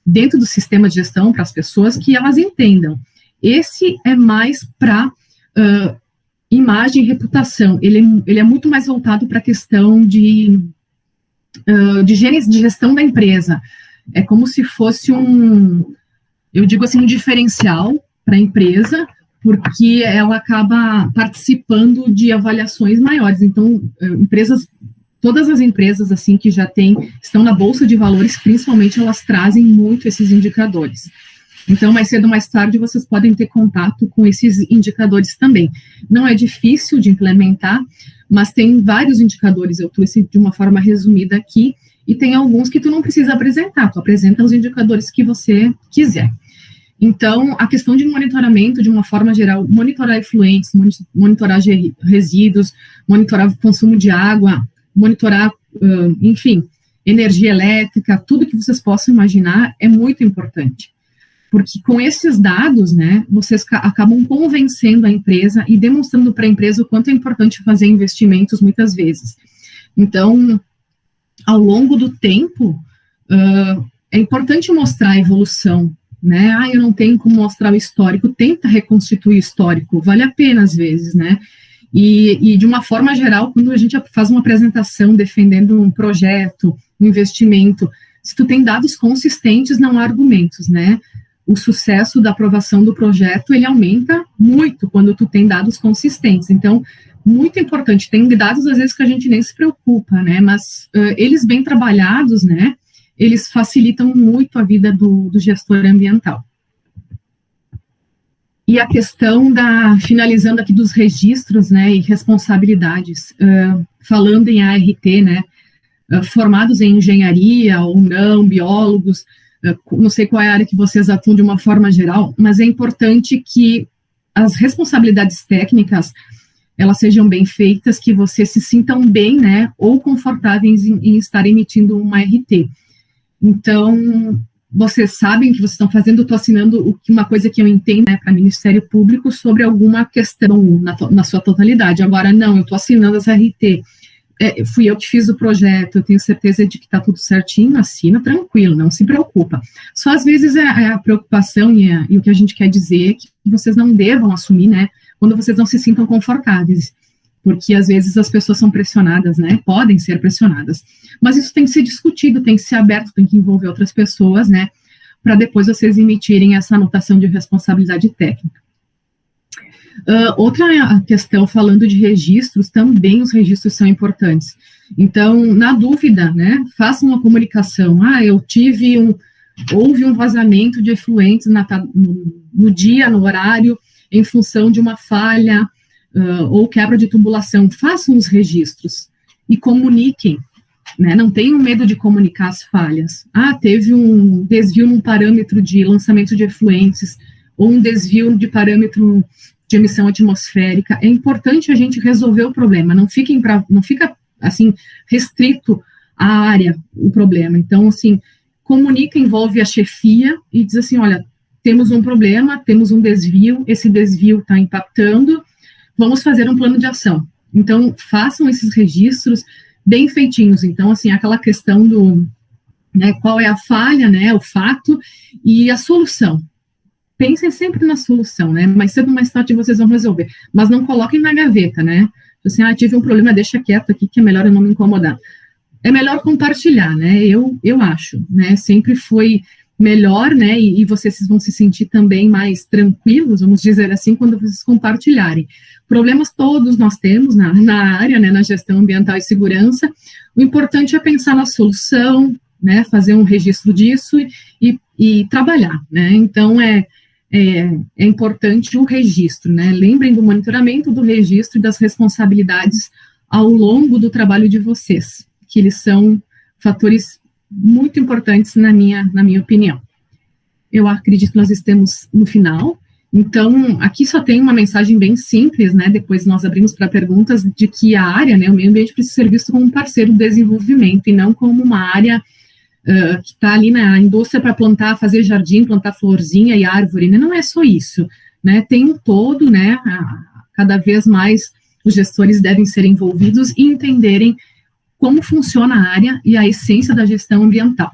dentro do sistema de gestão para as pessoas que elas entendam. Esse é mais para imagem e reputação, ele é muito mais voltado para a questão de gestão da empresa. É como se fosse eu digo assim, um diferencial para a empresa, porque ela acaba participando de avaliações maiores. Então, todas as empresas assim que já estão na Bolsa de Valores, principalmente, elas trazem muito esses indicadores. Então, mais cedo ou mais tarde, vocês podem ter contato com esses indicadores também. Não é difícil de implementar, mas tem vários indicadores, eu trouxe de uma forma resumida aqui, e tem alguns que tu não precisa apresentar, tu apresenta os indicadores que você quiser. Então, a questão de monitoramento, de uma forma geral, monitorar efluentes, monitorar resíduos, monitorar o consumo de água, monitorar, enfim, energia elétrica, tudo que vocês possam imaginar é muito importante. Porque com esses dados, né, vocês acabam convencendo a empresa e demonstrando para a empresa o quanto é importante fazer investimentos muitas vezes. Então, ao longo do tempo, é importante mostrar a evolução, né? Eu não tenho como mostrar o histórico, tenta reconstituir o histórico, vale a pena às vezes, né? E de uma forma geral, quando a gente faz uma apresentação defendendo um projeto, um investimento, se tu tem dados consistentes, não há argumentos, né? O sucesso da aprovação do projeto, ele aumenta muito quando tu tem dados consistentes. Então, muito importante, tem dados às vezes que a gente nem se preocupa, né? Mas eles bem trabalhados, né? Eles facilitam muito a vida do gestor ambiental. E a questão finalizando aqui dos registros, né, e responsabilidades, falando em ART, né, formados em engenharia ou não, biólogos, não sei qual é a área que vocês atuam de uma forma geral, mas é importante que as responsabilidades técnicas, elas sejam bem feitas, que vocês se sintam bem, né, ou confortáveis em estar emitindo uma ART. Então, vocês sabem que vocês estão fazendo, eu estou assinando uma coisa que eu entendo, né, para o Ministério Público sobre alguma questão na sua totalidade. Agora, não, eu estou assinando as RT. Fui eu que fiz o projeto, eu tenho certeza de que está tudo certinho, assina, tranquilo, não se preocupa. Só às vezes a preocupação e o que a gente quer dizer é que vocês não devam assumir, né, quando vocês não se sintam confortáveis, porque às vezes as pessoas são pressionadas, né, podem ser pressionadas, mas isso tem que ser discutido, tem que ser aberto, tem que envolver outras pessoas, né, para depois vocês emitirem essa anotação de responsabilidade técnica. Outra questão, falando de registros, também os registros são importantes. Então, na dúvida, né, façam uma comunicação. Houve um vazamento de efluentes no dia, no horário, em função de uma falha ou quebra de tubulação. Façam os registros e comuniquem, né, não tenham medo de comunicar as falhas. Teve um desvio num parâmetro de lançamento de efluentes, ou um desvio de parâmetro de emissão atmosférica. É importante a gente resolver o problema, não fica assim restrito à área o problema. Então, assim, comunica, envolve a chefia e diz assim, olha, temos um problema, temos um desvio, esse desvio está impactando, vamos fazer um plano de ação. Então, façam esses registros bem feitinhos. Então, assim, aquela questão né, qual é a falha, né, o fato e a solução. Pensem sempre na solução, né, mais cedo ou mais tarde vocês vão resolver, mas não coloquem na gaveta, né, assim, tive um problema, deixa quieto aqui, que é melhor eu não me incomodar. é melhor compartilhar, né? Eu acho, né? Sempre foi melhor, né? E vocês vão se sentir também mais tranquilos, vamos dizer assim, quando vocês compartilharem. Problemas todos nós temos na área, né? Na gestão ambiental e segurança. O importante é pensar na solução, né? Fazer um registro disso e trabalhar, né? Então, é importante o registro, né? Lembrem do monitoramento, do registro e das responsabilidades ao longo do trabalho de vocês, que eles são fatores muito importantes na minha opinião. Eu acredito que nós estamos no final, então, aqui só tem uma mensagem bem simples, né? Depois nós abrimos para perguntas de que a área, né, o meio ambiente precisa ser visto como um parceiro do desenvolvimento e não como uma área que está ali na indústria para plantar, fazer jardim, plantar florzinha e árvore, né? Não é só isso, né? Tem um todo, né? Cada vez mais os gestores devem ser envolvidos e entenderem como funciona a área e a essência da gestão ambiental.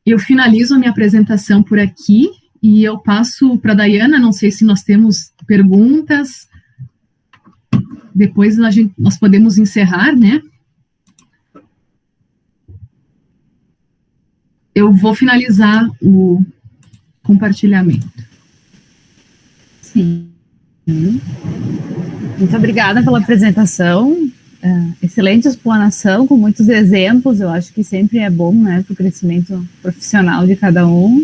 Eu finalizo a minha apresentação por aqui e eu passo para a Dayana, não sei se nós temos perguntas, depois nós podemos encerrar, né? Eu vou finalizar o compartilhamento. Sim. Muito obrigada pela apresentação. Excelente explanação, com muitos exemplos. Eu acho que sempre é bom, né, para o crescimento profissional de cada um.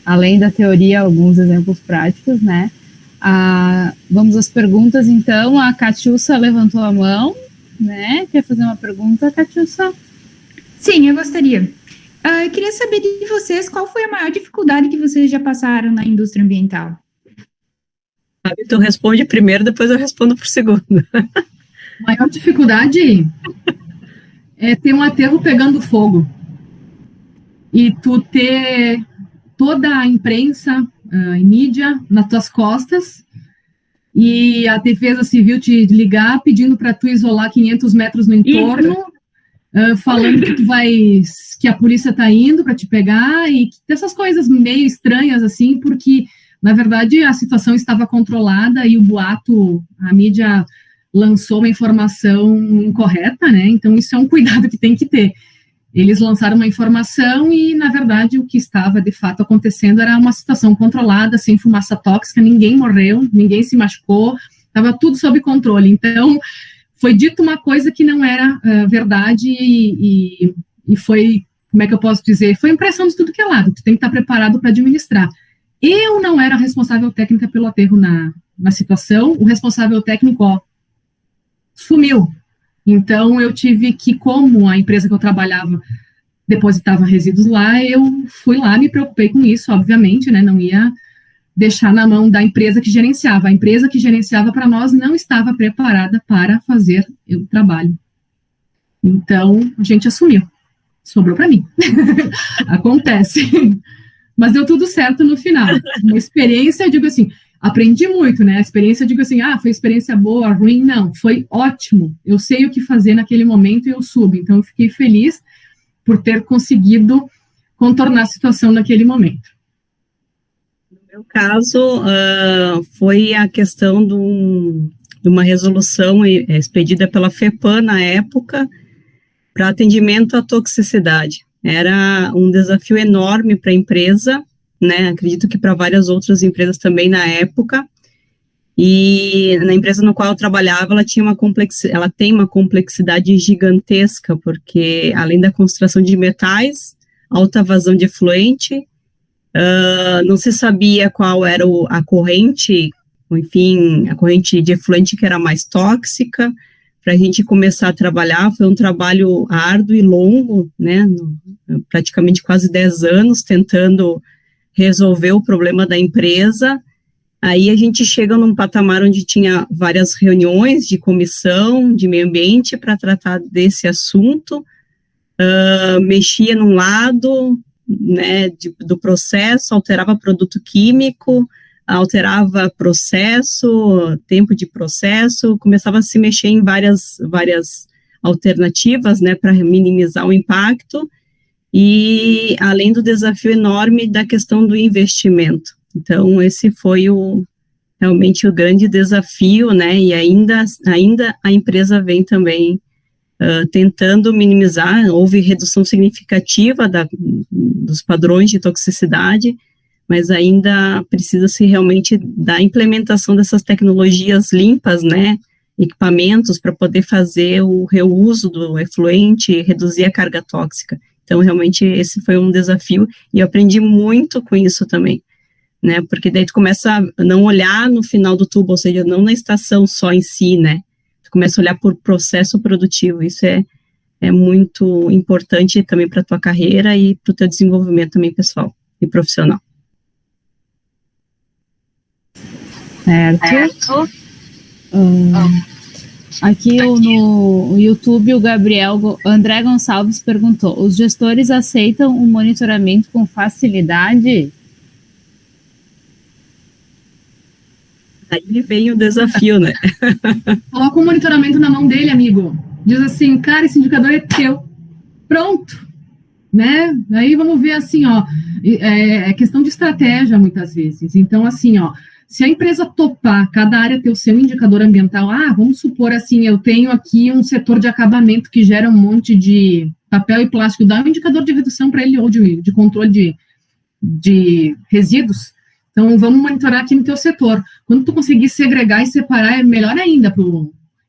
Além da teoria, alguns exemplos práticos, né? Vamos às perguntas, então. A Catiúcia levantou a mão, né? Quer fazer uma pergunta, Catiúcia? Sim, eu gostaria. Eu queria saber de vocês qual foi a maior dificuldade que vocês já passaram na indústria ambiental. Tu responde primeiro, depois eu respondo por segundo. A maior dificuldade é ter um aterro pegando fogo e tu ter toda a imprensa e mídia nas tuas costas e a Defesa Civil te ligar pedindo para tu isolar 500 metros no entorno, falando que a polícia está indo para te pegar e dessas coisas meio estranhas assim, porque na verdade a situação estava controlada e o boato, a mídia lançou uma informação incorreta, né? Então isso é um cuidado que tem que ter. Eles lançaram uma informação e, na verdade, o que estava, de fato, acontecendo era uma situação controlada, sem fumaça tóxica, ninguém morreu, ninguém se machucou, estava tudo sob controle. Então, foi dito uma coisa que não era verdade e foi, como é que eu posso dizer, foi impressão de tudo que é lado, tu tem que estar preparado para administrar. Eu não era responsável técnica pelo aterro na situação, o responsável técnico, sumiu. Então, eu tive que, como a empresa que eu trabalhava depositava resíduos lá, eu fui lá, me preocupei com isso, obviamente, né, não ia deixar na mão da empresa que gerenciava. A empresa que gerenciava para nós não estava preparada para fazer o trabalho. Então, a gente assumiu. Sobrou para mim. Acontece. Mas deu tudo certo no final. Uma experiência, eu digo assim, aprendi muito, né? A experiência, eu digo assim, foi experiência boa, ruim, não, foi ótimo. Eu sei o que fazer naquele momento e eu subo. Então, eu fiquei feliz por ter conseguido contornar a situação naquele momento. No meu caso, foi a questão de uma resolução expedida pela FEPAM na época para atendimento à toxicidade. Era um desafio enorme para a empresa, né, acredito que para várias outras empresas também na época, e na empresa no qual eu trabalhava, ela tem uma complexidade gigantesca, porque além da concentração de metais, alta vazão de efluente, não se sabia qual era a corrente, enfim, a corrente de efluente que era mais tóxica. Para a gente começar a trabalhar, foi um trabalho árduo e longo, né, praticamente quase 10 anos, tentando resolver o problema da empresa. Aí a gente chega num patamar onde tinha várias reuniões de comissão de meio ambiente para tratar desse assunto, mexia num lado, né, do processo, alterava produto químico, alterava processo, tempo de processo, começava a se mexer em várias alternativas, né, para minimizar o impacto, e além do desafio enorme da questão do investimento. Então, esse foi realmente o grande desafio, né, e ainda a empresa vem também tentando minimizar. Houve redução significativa dos padrões de toxicidade, mas ainda precisa-se realmente da implementação dessas tecnologias limpas, né, equipamentos para poder fazer o reuso do efluente e reduzir a carga tóxica. Então, realmente, esse foi um desafio, e eu aprendi muito com isso também, né, porque daí tu começa a não olhar no final do tubo, ou seja, não na estação só em si, né, tu começa a olhar por processo produtivo. Isso é muito importante também para a tua carreira e para o teu desenvolvimento também pessoal e profissional. Certo. Aqui no YouTube, o André Gonçalves perguntou: os gestores aceitam o monitoramento com facilidade? Aí vem o desafio, né? Coloca o monitoramento na mão dele, amigo. Diz assim, cara, esse indicador é teu. Pronto. Né? Aí vamos ver assim, ó, é questão de estratégia muitas vezes. Então, assim, ó, se a empresa topar, cada área ter o seu indicador ambiental, vamos supor assim, eu tenho aqui um setor de acabamento que gera um monte de papel e plástico, dá um indicador de redução para ele, ou de controle de resíduos. Então, vamos monitorar aqui no teu setor. Quando tu conseguir segregar e separar, é melhor ainda.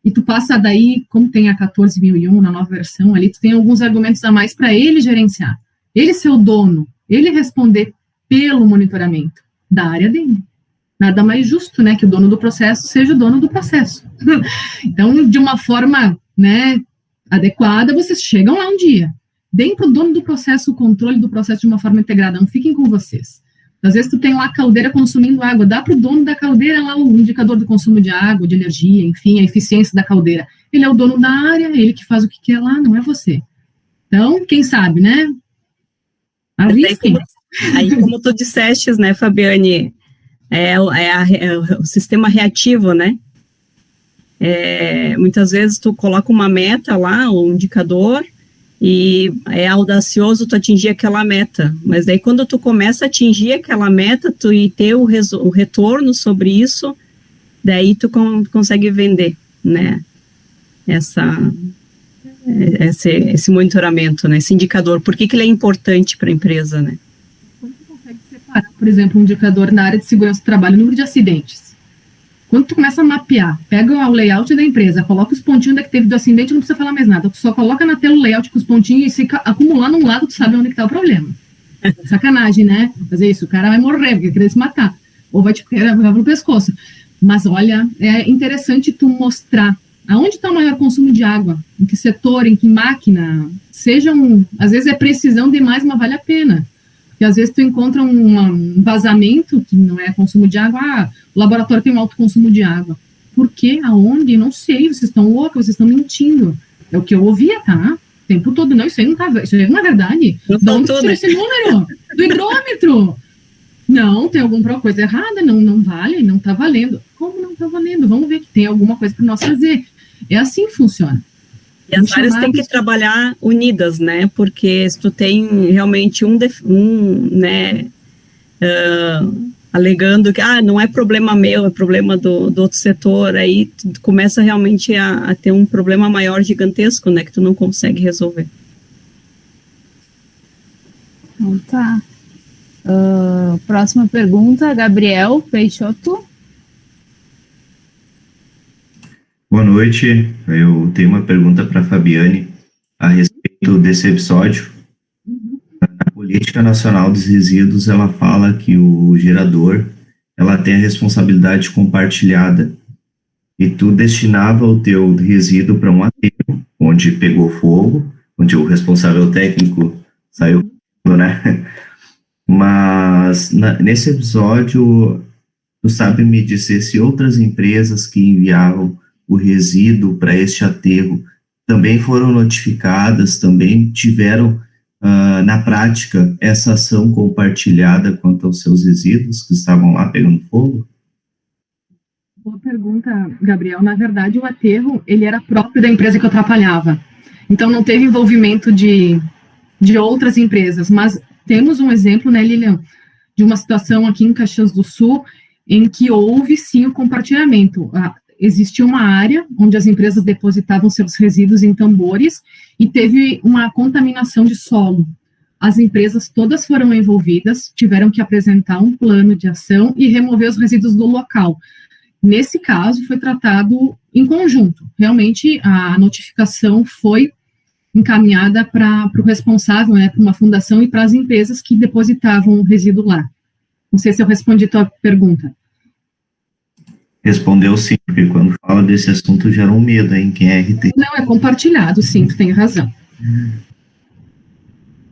E tu passa daí, como tem a 14.001 na nova versão ali, tu tem alguns argumentos a mais para ele gerenciar. Ele ser o dono, ele responder pelo monitoramento da área dele. Nada mais justo, né, que o dono do processo seja o dono do processo. Então, de uma forma, né, adequada, vocês chegam lá um dia. Deem para o dono do processo o controle do processo de uma forma integrada, não fiquem com vocês. Às vezes tu tem lá a caldeira consumindo água, dá para o dono da caldeira lá o indicador do consumo de água, de energia, enfim, a eficiência da caldeira. Ele é o dono da área, é ele que faz o que quer lá, não é você. Então, quem sabe, né? Aí, como tu disseste, né, Fabiane, é o sistema reativo, né? Muitas vezes tu coloca uma meta lá, um indicador, e é audacioso tu atingir aquela meta, mas daí quando tu começa a atingir aquela meta, tu e ter o retorno sobre isso, daí tu consegue vender, né, esse monitoramento, né, esse indicador. Por que ele é importante para a empresa, né? Quando tu consegue separar, por exemplo, um indicador na área de segurança do trabalho, número de acidentes. Quando tu começa a mapear, pega o layout da empresa, coloca os pontinhos da que teve do acidente, não precisa falar mais nada. Tu só coloca na tela o layout com os pontinhos e se acumular num lado, tu sabe onde que tá o problema. Sacanagem, né? Fazer isso, o cara vai morrer, porque querer se matar. Ou vai te levar pro pescoço. Mas, olha, é interessante tu mostrar aonde está o maior consumo de água, em que setor, em que máquina. Às vezes é precisão demais, mas vale a pena. Porque às vezes tu encontra um vazamento que não é consumo de água, o laboratório tem um alto consumo de água. Por quê? Aonde? Não sei, vocês estão loucos, vocês estão mentindo. É o que eu ouvia, tá? O tempo todo, não, isso aí não é verdade. De onde tirou esse número? Do hidrômetro. Não, tem alguma coisa errada, não vale, não tá valendo. Como não tá valendo? Vamos ver que tem alguma coisa para nós fazer. É assim que funciona. E as áreas têm que trabalhar unidas, né, porque se tu tem realmente né, alegando que, não é problema meu, é problema do outro setor, aí tu começa realmente a ter um problema maior, gigantesco, né, que tu não consegue resolver. Então tá. Próxima pergunta, Gabriel Peixoto. Boa noite, eu tenho uma pergunta para a Fabiane a respeito desse episódio. A Política Nacional dos Resíduos, ela fala que o gerador, ela tem a responsabilidade compartilhada e tu destinava o teu resíduo para um aterro, onde pegou fogo, onde o responsável técnico saiu, né? Mas nesse episódio, tu sabe me dizer se outras empresas que enviavam o resíduo para este aterro também foram notificadas, também tiveram, na prática, essa ação compartilhada quanto aos seus resíduos que estavam lá pegando fogo? Boa pergunta, Gabriel. Na verdade, o aterro, ele era próprio da empresa que eu trabalhava. Então, não teve envolvimento de outras empresas, mas temos um exemplo, né, Lilian, de uma situação aqui em Caxias do Sul, em que houve, sim, o compartilhamento. existia uma área onde as empresas depositavam seus resíduos em tambores e teve uma contaminação de solo. As empresas todas foram envolvidas, tiveram que apresentar um plano de ação e remover os resíduos do local. Nesse caso, foi tratado em conjunto. Realmente, a notificação foi encaminhada para o responsável, né, para uma fundação e para as empresas que depositavam o resíduo lá. Não sei se eu respondi a tua pergunta. Respondeu sim, porque quando fala desse assunto gera um medo, hein, quem é RT. Não, é compartilhado, sim, tu tem razão.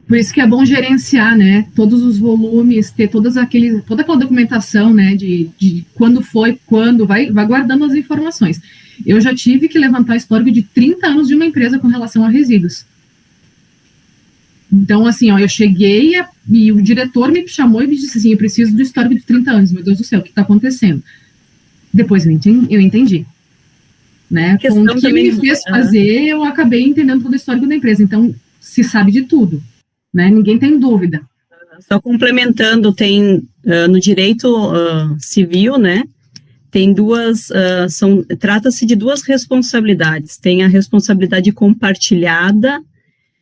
Por isso que é bom gerenciar, né, todos os volumes, ter toda aquela documentação, né, de quando foi, quando, vai guardando as informações. Eu já tive que levantar histórico de 30 anos de uma empresa com relação a resíduos. Então, assim, ó, eu cheguei e o diretor me chamou e me disse assim, eu preciso do histórico de 30 anos, meu Deus do céu, o que está acontecendo? Depois eu entendi. Né? Com o que ele me fez fazer, eu acabei entendendo todo o histórico da empresa. Então, se sabe de tudo, né? Ninguém tem dúvida. Só complementando, tem no direito civil, né? Tem trata-se de duas responsabilidades. Tem a responsabilidade compartilhada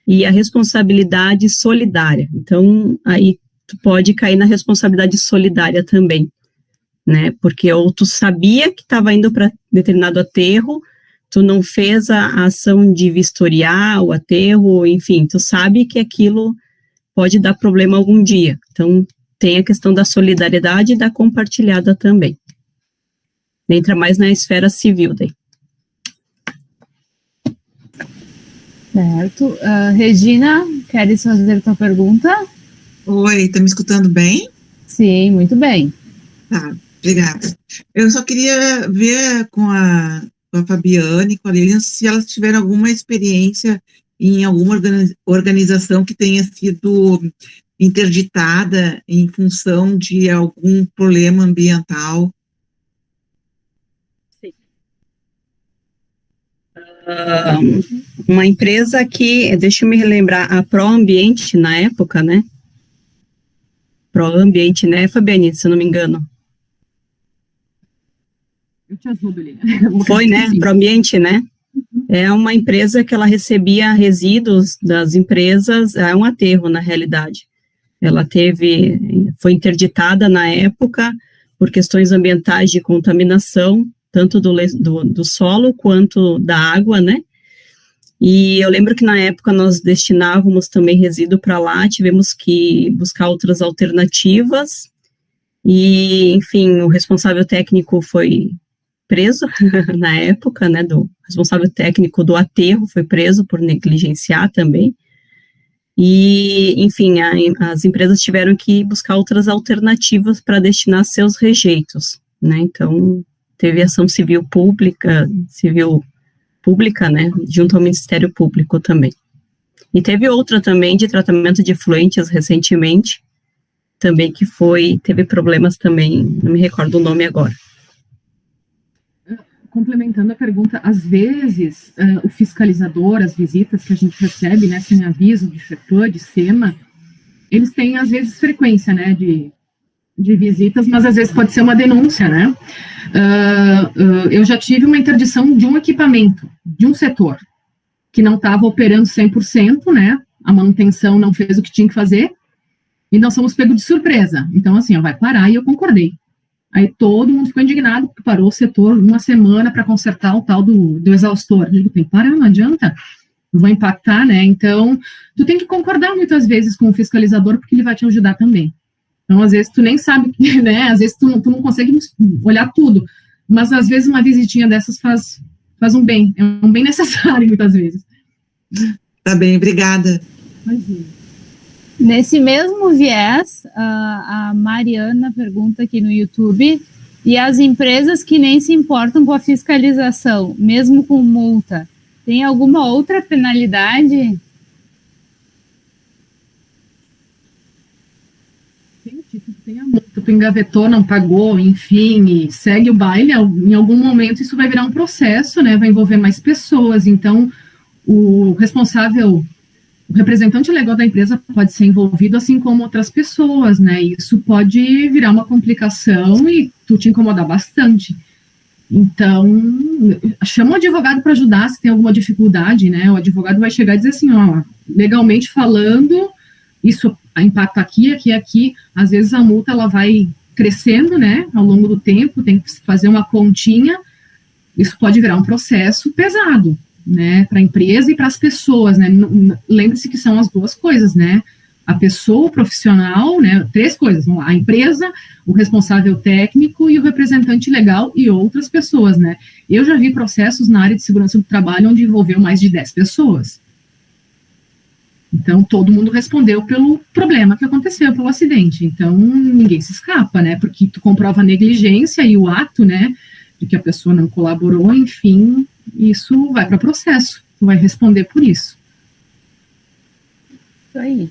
e a responsabilidade solidária. Então, aí tu pode cair na responsabilidade solidária também, né? Porque ou tu sabia que estava indo para determinado aterro, tu não fez a ação de vistoriar o aterro, enfim, tu sabe que aquilo pode dar problema algum dia. Então, tem a questão da solidariedade e da compartilhada também. Entra mais na esfera civil daí. Certo. Regina, queres fazer tua pergunta? Oi, tá me escutando bem? Sim, muito bem. Tá, obrigada. Eu só queria ver com a Fabiane, com a Lilian, se elas tiveram alguma experiência em alguma organização que tenha sido interditada em função de algum problema ambiental. Uma empresa que, deixa eu me relembrar, a Proambiente na época, né? Proambiente, né, Fabiane, se eu não me engano. Eu te ajudo, Lilian. Foi, né? Proambiente, né? É uma empresa que ela recebia resíduos das empresas, é um aterro, na realidade. Ela foi interditada na época por questões ambientais de contaminação, tanto do solo quanto da água, né? E eu lembro que na época nós destinávamos também resíduo para lá, tivemos que buscar outras alternativas, e, enfim, o responsável técnico foi preso na época, né, do responsável técnico do aterro foi preso por negligenciar também, e, enfim, as empresas tiveram que buscar outras alternativas para destinar seus rejeitos, né, então teve ação civil pública, né, junto ao Ministério Público também. E teve outra também de tratamento de efluentes recentemente, também que teve problemas também, não me recordo o nome agora. Complementando a pergunta, às vezes o fiscalizador, as visitas que a gente recebe, né, sem aviso de FEPAM, de SEMA, eles têm às vezes frequência, né, de visitas, mas às vezes pode ser uma denúncia, né? Eu já tive uma interdição de um equipamento, de um setor, que não estava operando 100%, né? A manutenção não fez o que tinha que fazer, e nós fomos pegos de surpresa. Então, assim, vai parar, e eu concordei. Aí todo mundo ficou indignado, porque parou o setor uma semana para consertar o tal do exaustor. Eu digo, tem que parar, não adianta, vai impactar, né? Então, tu tem que concordar muitas vezes com o fiscalizador, porque ele vai te ajudar também. Então, às vezes, tu nem sabe, né? Às vezes, tu não consegue olhar tudo, mas às vezes uma visitinha dessas faz um bem, é um bem necessário muitas vezes. Tá bem, obrigada. Imagina. Nesse mesmo viés, a Mariana pergunta aqui no YouTube, e as empresas que nem se importam com a fiscalização, mesmo com multa, tem alguma outra penalidade? Tem a multa, tu engavetou, não pagou, enfim, e segue o baile, em algum momento isso vai virar um processo, né, vai envolver mais pessoas, então o representante legal da empresa pode ser envolvido, assim como outras pessoas, né, e isso pode virar uma complicação e tu te incomodar bastante. Então, chama o advogado para ajudar se tem alguma dificuldade, né? O advogado vai chegar e dizer assim, ó, legalmente falando, isso impacta aqui, aqui, aqui. Às vezes a multa ela vai crescendo, né, ao longo do tempo, tem que fazer uma continha. Isso pode virar um processo pesado, né, para a empresa e para as pessoas, né. Lembre-se que são as duas coisas, né. A pessoa, o profissional, né, 3 coisas, a empresa, o responsável técnico e o representante legal e outras pessoas, né. Eu já vi processos na área de segurança do trabalho onde envolveu mais de 10 pessoas. Então, todo mundo respondeu pelo problema que aconteceu, pelo acidente. Então, ninguém se escapa, né, porque tu comprova a negligência e o ato, né, de que a pessoa não colaborou, enfim, isso vai para processo, tu vai responder por isso. Isso aí.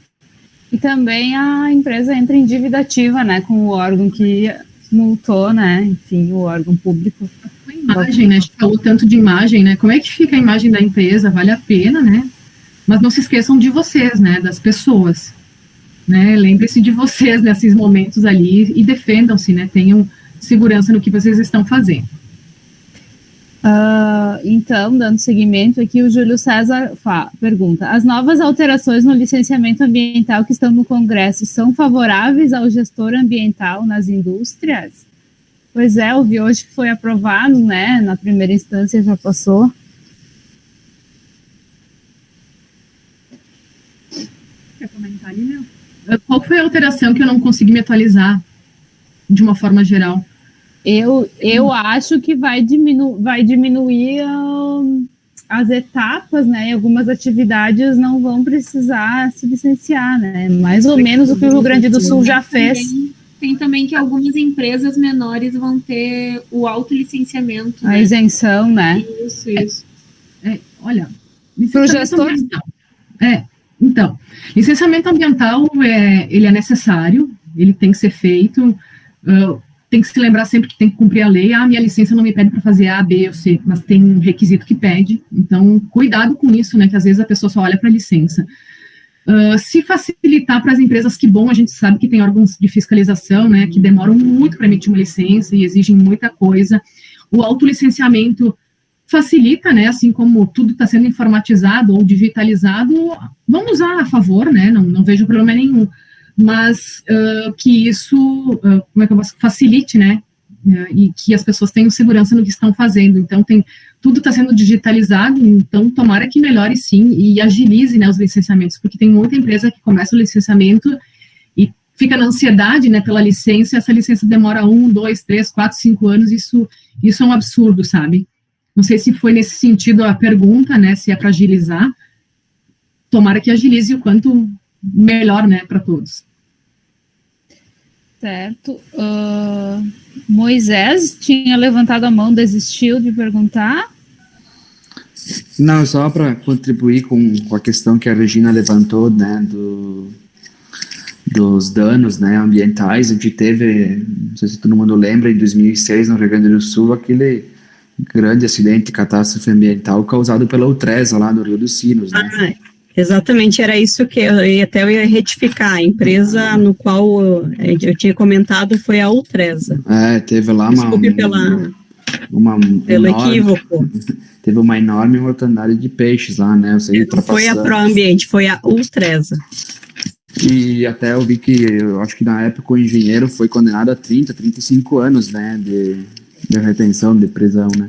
E também a empresa entra em dívida ativa, né, com o órgão que multou, né, enfim, o órgão público. A imagem, né, a gente falou tanto de imagem, né, como é que fica a imagem da empresa, vale a pena, né, mas não se esqueçam de vocês, né, das pessoas, né, lembre-se de vocês nesses momentos ali e defendam-se, né, tenham segurança no que vocês estão fazendo. Então, dando seguimento aqui, o Júlio César pergunta: as novas alterações no licenciamento ambiental que estão no Congresso são favoráveis ao gestor ambiental nas indústrias? Pois é, eu vi hoje que foi aprovado, né, na primeira instância já passou. Quer comentar ali, Léo? Qual foi a alteração que eu não consegui me atualizar de uma forma geral? Eu acho que vai diminuir as etapas, né? E algumas atividades não vão precisar se licenciar, né? Mais ou menos o que o Rio Grande do Sul já fez. Tem também que algumas empresas menores vão ter o autolicenciamento. A isenção, né? Isso. Olha, para o gestor. Então, licenciamento ambiental ele é necessário, ele tem que ser feito. Tem que se lembrar sempre que tem que cumprir a lei. Minha licença não me pede para fazer A, B ou C, mas tem um requisito que pede. Então, cuidado com isso, né? Que às vezes a pessoa só olha para a licença. Se facilitar para as empresas, que bom, a gente sabe que tem órgãos de fiscalização, né? Que demoram muito para emitir uma licença e exigem muita coisa. O autolicenciamento facilita, né? Assim como tudo está sendo informatizado ou digitalizado, vamos usar a favor, né? Não vejo problema nenhum. Mas que isso, como é que eu posso, facilite, né, e que as pessoas tenham segurança no que estão fazendo. Então, tudo está sendo digitalizado, então tomara que melhore sim e agilize, né, os licenciamentos, porque tem muita empresa que começa o licenciamento e fica na ansiedade, né, pela licença, essa licença demora 1, 2, 3, 4, 5 anos, isso é um absurdo, sabe? Não sei se foi nesse sentido a pergunta, né, se é para agilizar, tomara que agilize o quanto melhor, né, para todos. Certo. Moisés tinha levantado a mão, desistiu de perguntar? Não, só para contribuir com a questão que a Regina levantou, né, dos danos, né, ambientais. A gente teve, não sei se todo mundo lembra, em 2006, no Rio Grande do Sul, aquele grande acidente, catástrofe ambiental causado pela Utresa, lá no Rio dos Sinos, né? Exatamente, era isso que eu ia retificar. A empresa no qual eu tinha comentado foi a Utresa. Teve lá pelo equívoco. Teve uma enorme mortandade de peixes lá, né? Não foi a Proambiente, foi a Utresa. E até eu vi que, eu acho que na época o engenheiro foi condenado a 30, 35 anos, né? De retenção, de prisão, né?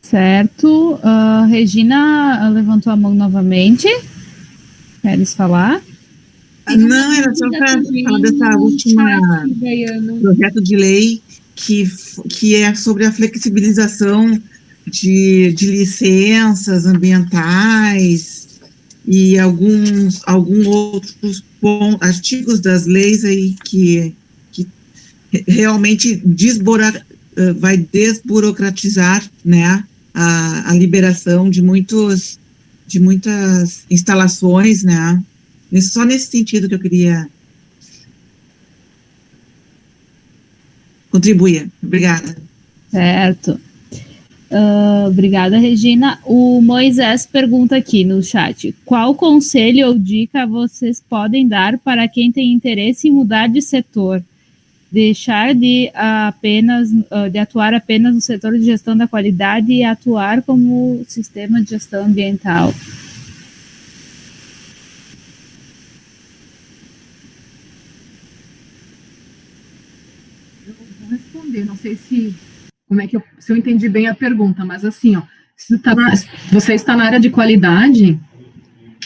Certo. Regina levantou a mão novamente. Queres falar? Não, era só para falar dessa última projeto de lei que é sobre a flexibilização de licenças ambientais e alguns outros artigos das leis aí que realmente vai desburocratizar, né, a liberação de muitas instalações, né? Só nesse sentido que eu queria contribuir. Obrigada. Certo. Obrigada, Regina. O Moisés pergunta aqui no chat: qual conselho ou dica vocês podem dar para quem tem interesse em mudar de setor? Deixar de atuar apenas no setor de gestão da qualidade e atuar como sistema de gestão ambiental. Eu vou responder, não sei se eu entendi bem a pergunta, mas assim, ó, você está na área de qualidade.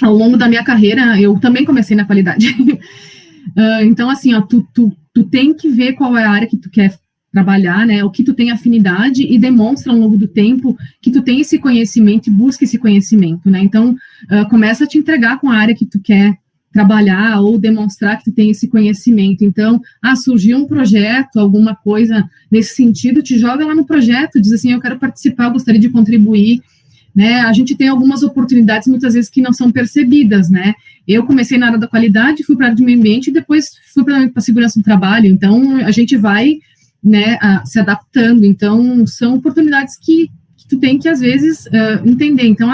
Ao longo da minha carreira, eu também comecei na qualidade. Então, assim, ó, tu tem que ver qual é a área que tu quer trabalhar, né, o que tu tem afinidade e demonstra ao longo do tempo que tu tem esse conhecimento e busca esse conhecimento, né, então começa a te entregar com a área que tu quer trabalhar ou demonstrar que tu tem esse conhecimento. Então, surgiu um projeto, alguma coisa nesse sentido, te joga lá no projeto, diz assim, eu quero participar, eu gostaria de contribuir, né, a gente tem algumas oportunidades muitas vezes que não são percebidas, né, eu comecei na área da qualidade, fui para a área de meio ambiente e depois fui para a segurança do trabalho, então a gente vai, né, se adaptando, então são oportunidades que tu tem que às vezes entender, então,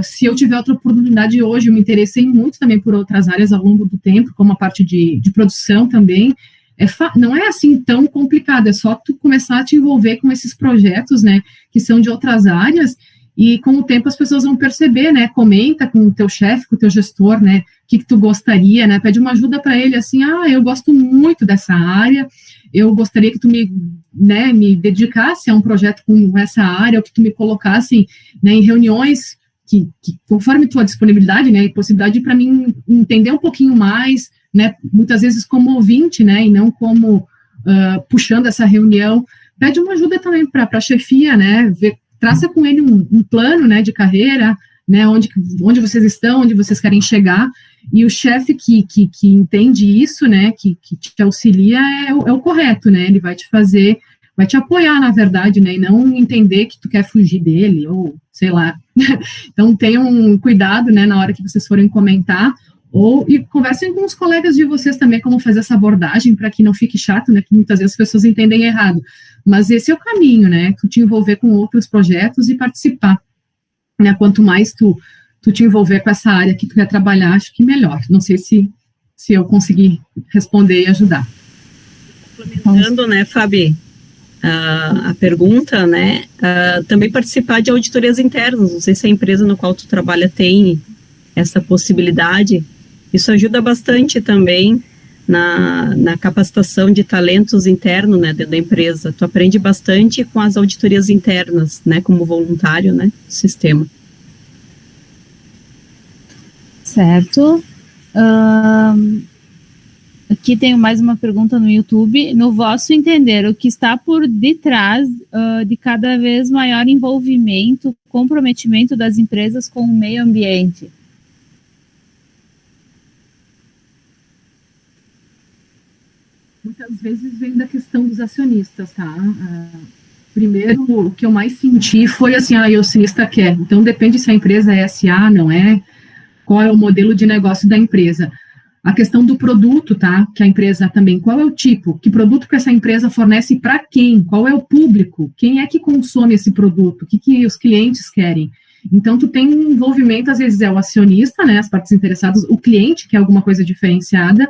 se eu tiver outra oportunidade hoje, eu me interessei muito também por outras áreas ao longo do tempo, como a parte de produção também, não é assim tão complicado, é só tu começar a te envolver com esses projetos, né, que são de outras áreas, e com o tempo as pessoas vão perceber, né, comenta com o teu chefe, com o teu gestor, né, o que tu gostaria, né, pede uma ajuda para ele, assim, eu gosto muito dessa área, eu gostaria que tu me dedicasse a um projeto com essa área, ou que tu me colocasse, né, em reuniões que conforme tua disponibilidade, né, e possibilidade para mim entender um pouquinho mais, né, muitas vezes como ouvinte, né, e não como puxando essa reunião, pede uma ajuda também para a chefia, né, traça com ele um plano, né, de carreira, né, onde vocês estão, onde vocês querem chegar, e o chefe que entende isso, né, que te auxilia é o correto, né, ele vai te apoiar, na verdade, né, e não entender que tu quer fugir dele, ou sei lá. Então, tenham cuidado, né, na hora que vocês forem comentar, e conversem com os colegas de vocês também como fazer essa abordagem, para que não fique chato, né, que muitas vezes as pessoas entendem errado. Mas esse é o caminho, né, tu te envolver com outros projetos e participar, né, quanto mais tu te envolver com essa área que tu quer trabalhar, acho que melhor. Não sei se eu consegui responder e ajudar. Complementando, né, Fabi, a pergunta, né, também participar de auditorias internas, não sei se a empresa no qual tu trabalha tem essa possibilidade, isso ajuda bastante também na capacitação de talentos internos, né, dentro da empresa, tu aprende bastante com as auditorias internas, né, como voluntário, né, do sistema. Certo. Aqui tenho mais uma pergunta no YouTube. No vosso entender, o que está por detrás de cada vez maior envolvimento, comprometimento das empresas com o meio ambiente? Muitas vezes vem da questão dos acionistas, tá? Primeiro, o que eu mais senti foi assim, o acionista quer. Então, depende se a empresa é SA, não é, qual é o modelo de negócio da empresa. A questão do produto, tá? Que a empresa também, qual é o tipo? Que produto que essa empresa fornece para quem? Qual é o público? Quem é que consome esse produto? O que os clientes querem? Então, tu tem um envolvimento, às vezes é o acionista, né? As partes interessadas, o cliente, que é alguma coisa diferenciada.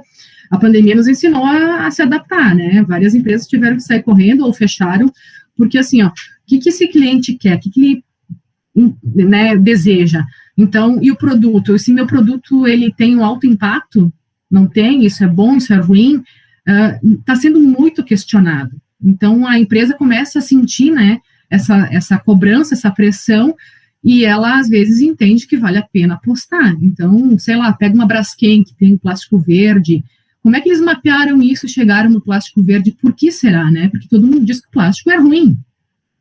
A pandemia nos ensinou a se adaptar, né? Várias empresas tiveram que sair correndo ou fecharam, porque assim, o que esse cliente quer? O que ele, né, deseja? Então, e o produto? Se meu produto, ele tem um alto impacto, não tem, isso é bom, isso é ruim, está sendo muito questionado. Então, a empresa começa a sentir, né, essa cobrança, essa pressão, e ela, às vezes, entende que vale a pena apostar. Então, sei lá, pega uma Braskem, que tem plástico verde. Como é que eles mapearam isso e chegaram no plástico verde? Por que será, né? Porque todo mundo diz que o plástico é ruim.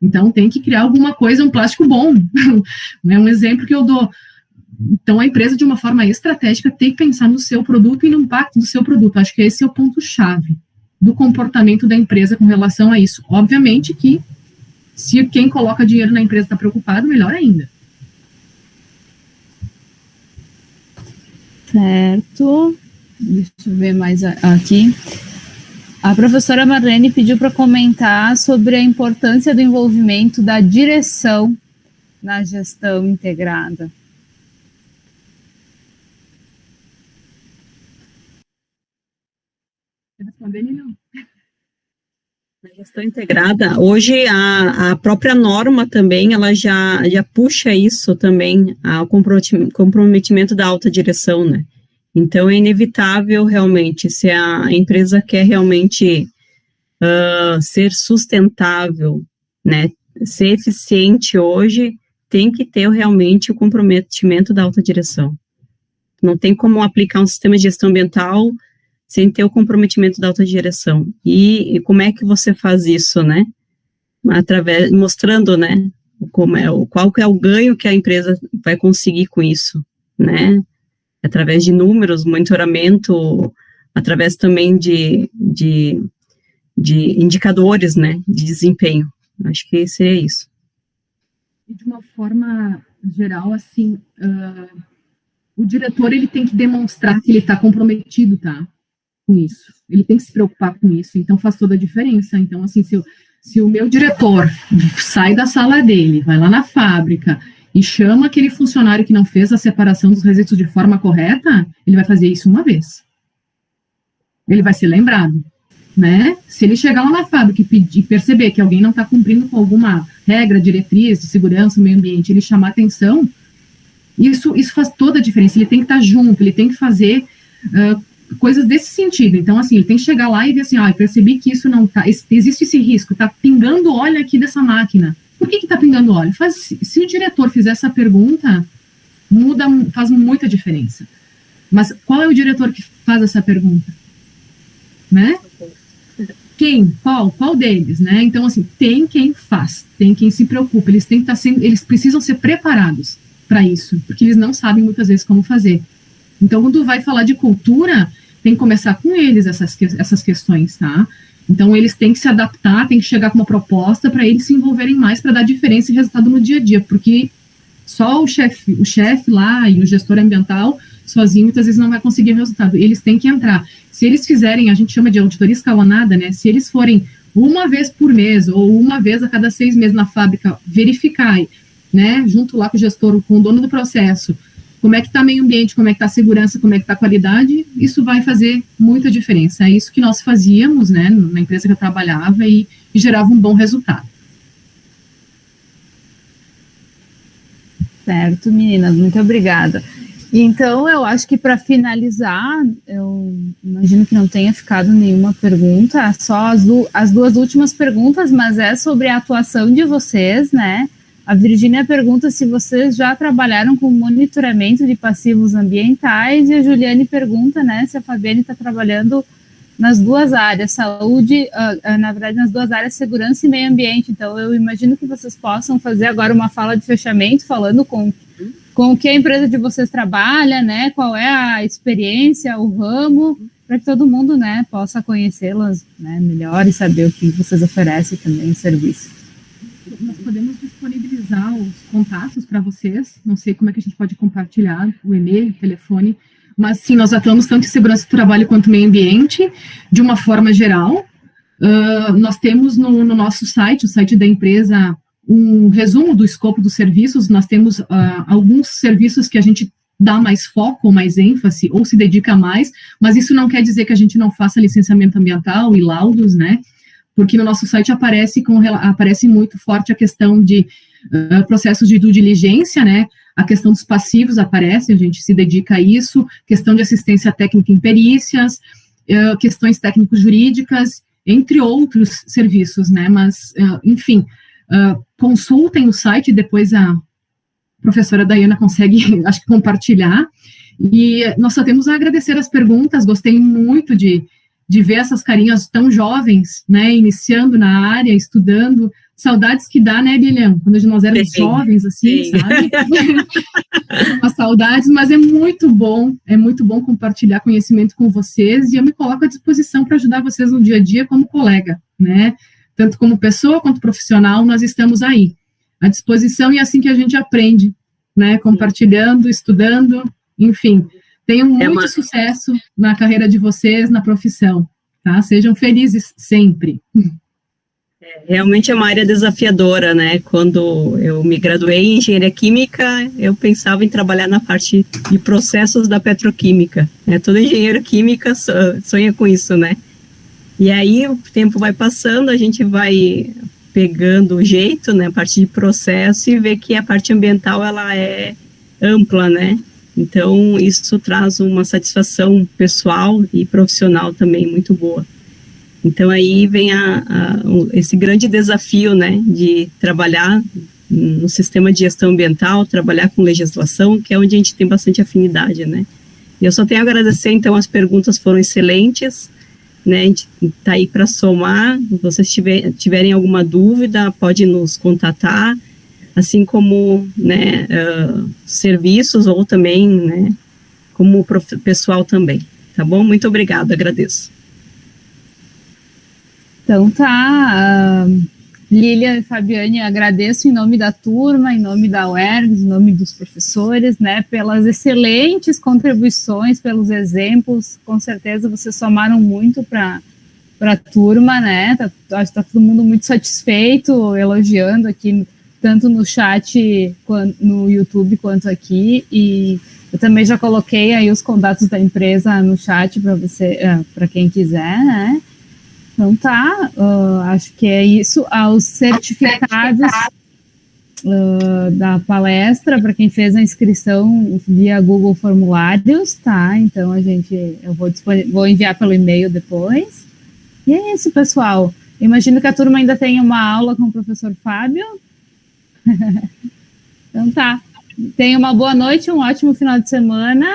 Então, tem que criar alguma coisa, um plástico bom. É um exemplo que eu dou. Então, a empresa, de uma forma estratégica, tem que pensar no seu produto e no impacto do seu produto. Acho que esse é o ponto-chave do comportamento da empresa com relação a isso. Obviamente que, se quem coloca dinheiro na empresa está preocupado, melhor ainda. Certo. Deixa eu ver mais aqui. A professora Marlene pediu para comentar sobre a importância do envolvimento da direção na gestão integrada. A gestão integrada, hoje a própria norma também, ela já puxa isso também, ao comprometimento da alta direção, né? Então, é inevitável, realmente, se a empresa quer realmente ser sustentável, né, ser eficiente hoje, tem que ter realmente o comprometimento da alta direção. Não tem como aplicar um sistema de gestão ambiental sem ter o comprometimento da alta direção. E como é que você faz isso, né? Mostrando, né, qual que é o ganho que a empresa vai conseguir com isso, né? Através de números, monitoramento, através também de indicadores, né, de desempenho. Acho que seria isso. E de uma forma geral, assim, o diretor, ele tem que demonstrar que ele está comprometido, tá, com isso. Ele tem que se preocupar com isso, então faz toda a diferença. Então, assim, se o meu diretor sai da sala dele, vai lá na fábrica e chama aquele funcionário que não fez a separação dos resíduos de forma correta, ele vai fazer isso uma vez. Ele vai ser lembrado, né? Se ele chegar lá na fábrica e perceber que alguém não está cumprindo com alguma regra, diretriz de segurança, meio ambiente, ele chamar atenção, isso faz toda a diferença. Ele tem que estar junto, ele tem que fazer coisas desse sentido. Então, assim, ele tem que chegar lá e ver assim, eu percebi que isso não está, existe esse risco, está pingando óleo aqui dessa máquina. Por que está pingando óleo? Se o diretor fizer essa pergunta, faz muita diferença. Mas qual é o diretor que faz essa pergunta? Né? Quem? Qual deles? Né? Então, assim, tem quem faz, tem quem se preocupa, eles precisam ser preparados para isso, porque eles não sabem muitas vezes como fazer. Então, quando vai falar de cultura, tem que começar com eles essas questões, tá? Então, eles têm que se adaptar, têm que chegar com uma proposta para eles se envolverem mais, para dar diferença e resultado no dia a dia, porque só o chefe lá e o gestor ambiental, sozinho, muitas vezes não vai conseguir resultado. Eles têm que entrar. Se eles fizerem, a gente chama de auditoria escalonada, né? Se eles forem uma vez por mês ou uma vez a cada 6 meses na fábrica, verificar, né, junto lá com o gestor, com o dono do processo, como é que está o meio ambiente, como é que está a segurança, como é que está a qualidade, isso vai fazer muita diferença. É isso que nós fazíamos, né, na empresa que eu trabalhava e gerava um bom resultado. Certo, meninas, muito obrigada. Então, eu acho que para finalizar, eu imagino que não tenha ficado nenhuma pergunta, só as duas últimas perguntas, mas é sobre a atuação de vocês, né? A Virgínia pergunta se vocês já trabalharam com monitoramento de passivos ambientais, e a Juliane pergunta, né, se a Fabiane está trabalhando nas duas áreas, saúde, na verdade, nas duas áreas, segurança e meio ambiente. Então, eu imagino que vocês possam fazer agora uma fala de fechamento, falando com o que a empresa de vocês trabalha, né, qual é a experiência, o ramo, para que todo mundo, né, possa conhecê-las, né, melhor e saber o que vocês oferecem também, o serviço. Nós podemos disponibilizar os contatos para vocês, não sei como é que a gente pode compartilhar, o e-mail, o telefone, mas sim, nós atuamos tanto em segurança do trabalho quanto meio ambiente, de uma forma geral. Nós temos no nosso site, o site da empresa, um resumo do escopo dos serviços. Nós temos alguns serviços que a gente dá mais foco, ou mais ênfase, ou se dedica mais, mas isso não quer dizer que a gente não faça licenciamento ambiental e laudos, né? Porque no nosso site aparece muito forte a questão de processos de due diligência, né? A questão dos passivos aparece, a gente se dedica a isso, questão de assistência técnica em perícias, questões técnico-jurídicas, entre outros serviços, né? Mas, enfim, consultem o site, depois a professora Dayana consegue, acho que, compartilhar. E nós só temos a agradecer as perguntas, gostei muito de ver essas carinhas tão jovens, né, iniciando na área, estudando, saudades que dá, né, Bilhão, quando nós éramos jovens, assim, sabe? As saudades, mas é muito bom compartilhar conhecimento com vocês, e eu me coloco à disposição para ajudar vocês no dia a dia como colega, né, tanto como pessoa quanto profissional, nós estamos aí, à disposição, e é assim que a gente aprende, né, compartilhando, estudando, enfim. Tenham muito sucesso na carreira de vocês, na profissão, tá? Sejam felizes sempre. Realmente é uma área desafiadora, né? Quando eu me graduei em engenharia química, eu pensava em trabalhar na parte de processos da petroquímica, né? Todo engenheiro químico sonha com isso, né? E aí o tempo vai passando, a gente vai pegando o jeito, né? A parte de processo e vê que a parte ambiental, ela é ampla, né? Então, isso traz uma satisfação pessoal e profissional também muito boa. Então, aí vem esse grande desafio, né, de trabalhar no sistema de gestão ambiental, trabalhar com legislação, que é onde a gente tem bastante afinidade, né. E eu só tenho a agradecer, então, as perguntas foram excelentes, né, a gente está aí para somar. Se vocês tiverem alguma dúvida, pode nos contatar, assim como, né, serviços ou também, né, como pessoal também, tá bom? Muito obrigada, agradeço. Então tá, Lília e Fabiane, agradeço em nome da turma, em nome da UERGS, em nome dos professores, né, pelas excelentes contribuições, pelos exemplos. Com certeza vocês somaram muito para a turma, né, acho que está todo mundo muito satisfeito, elogiando aqui, tanto no chat, no YouTube, quanto aqui, e eu também já coloquei aí os contatos da empresa no chat para você, para quem quiser, né. Então tá, acho que é isso. Os certificados da palestra, para quem fez a inscrição via Google Formulários, tá? Então eu vou enviar pelo e-mail depois. E é isso, pessoal. Imagino que a turma ainda tem uma aula com o professor Fábio. Então tá. Tenha uma boa noite, um ótimo final de semana.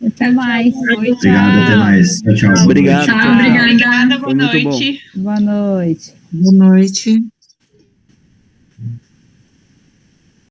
Até mais. Obrigado, até mais. Tchau, tchau. Obrigado. Obrigada, boa noite. Boa noite. Boa noite.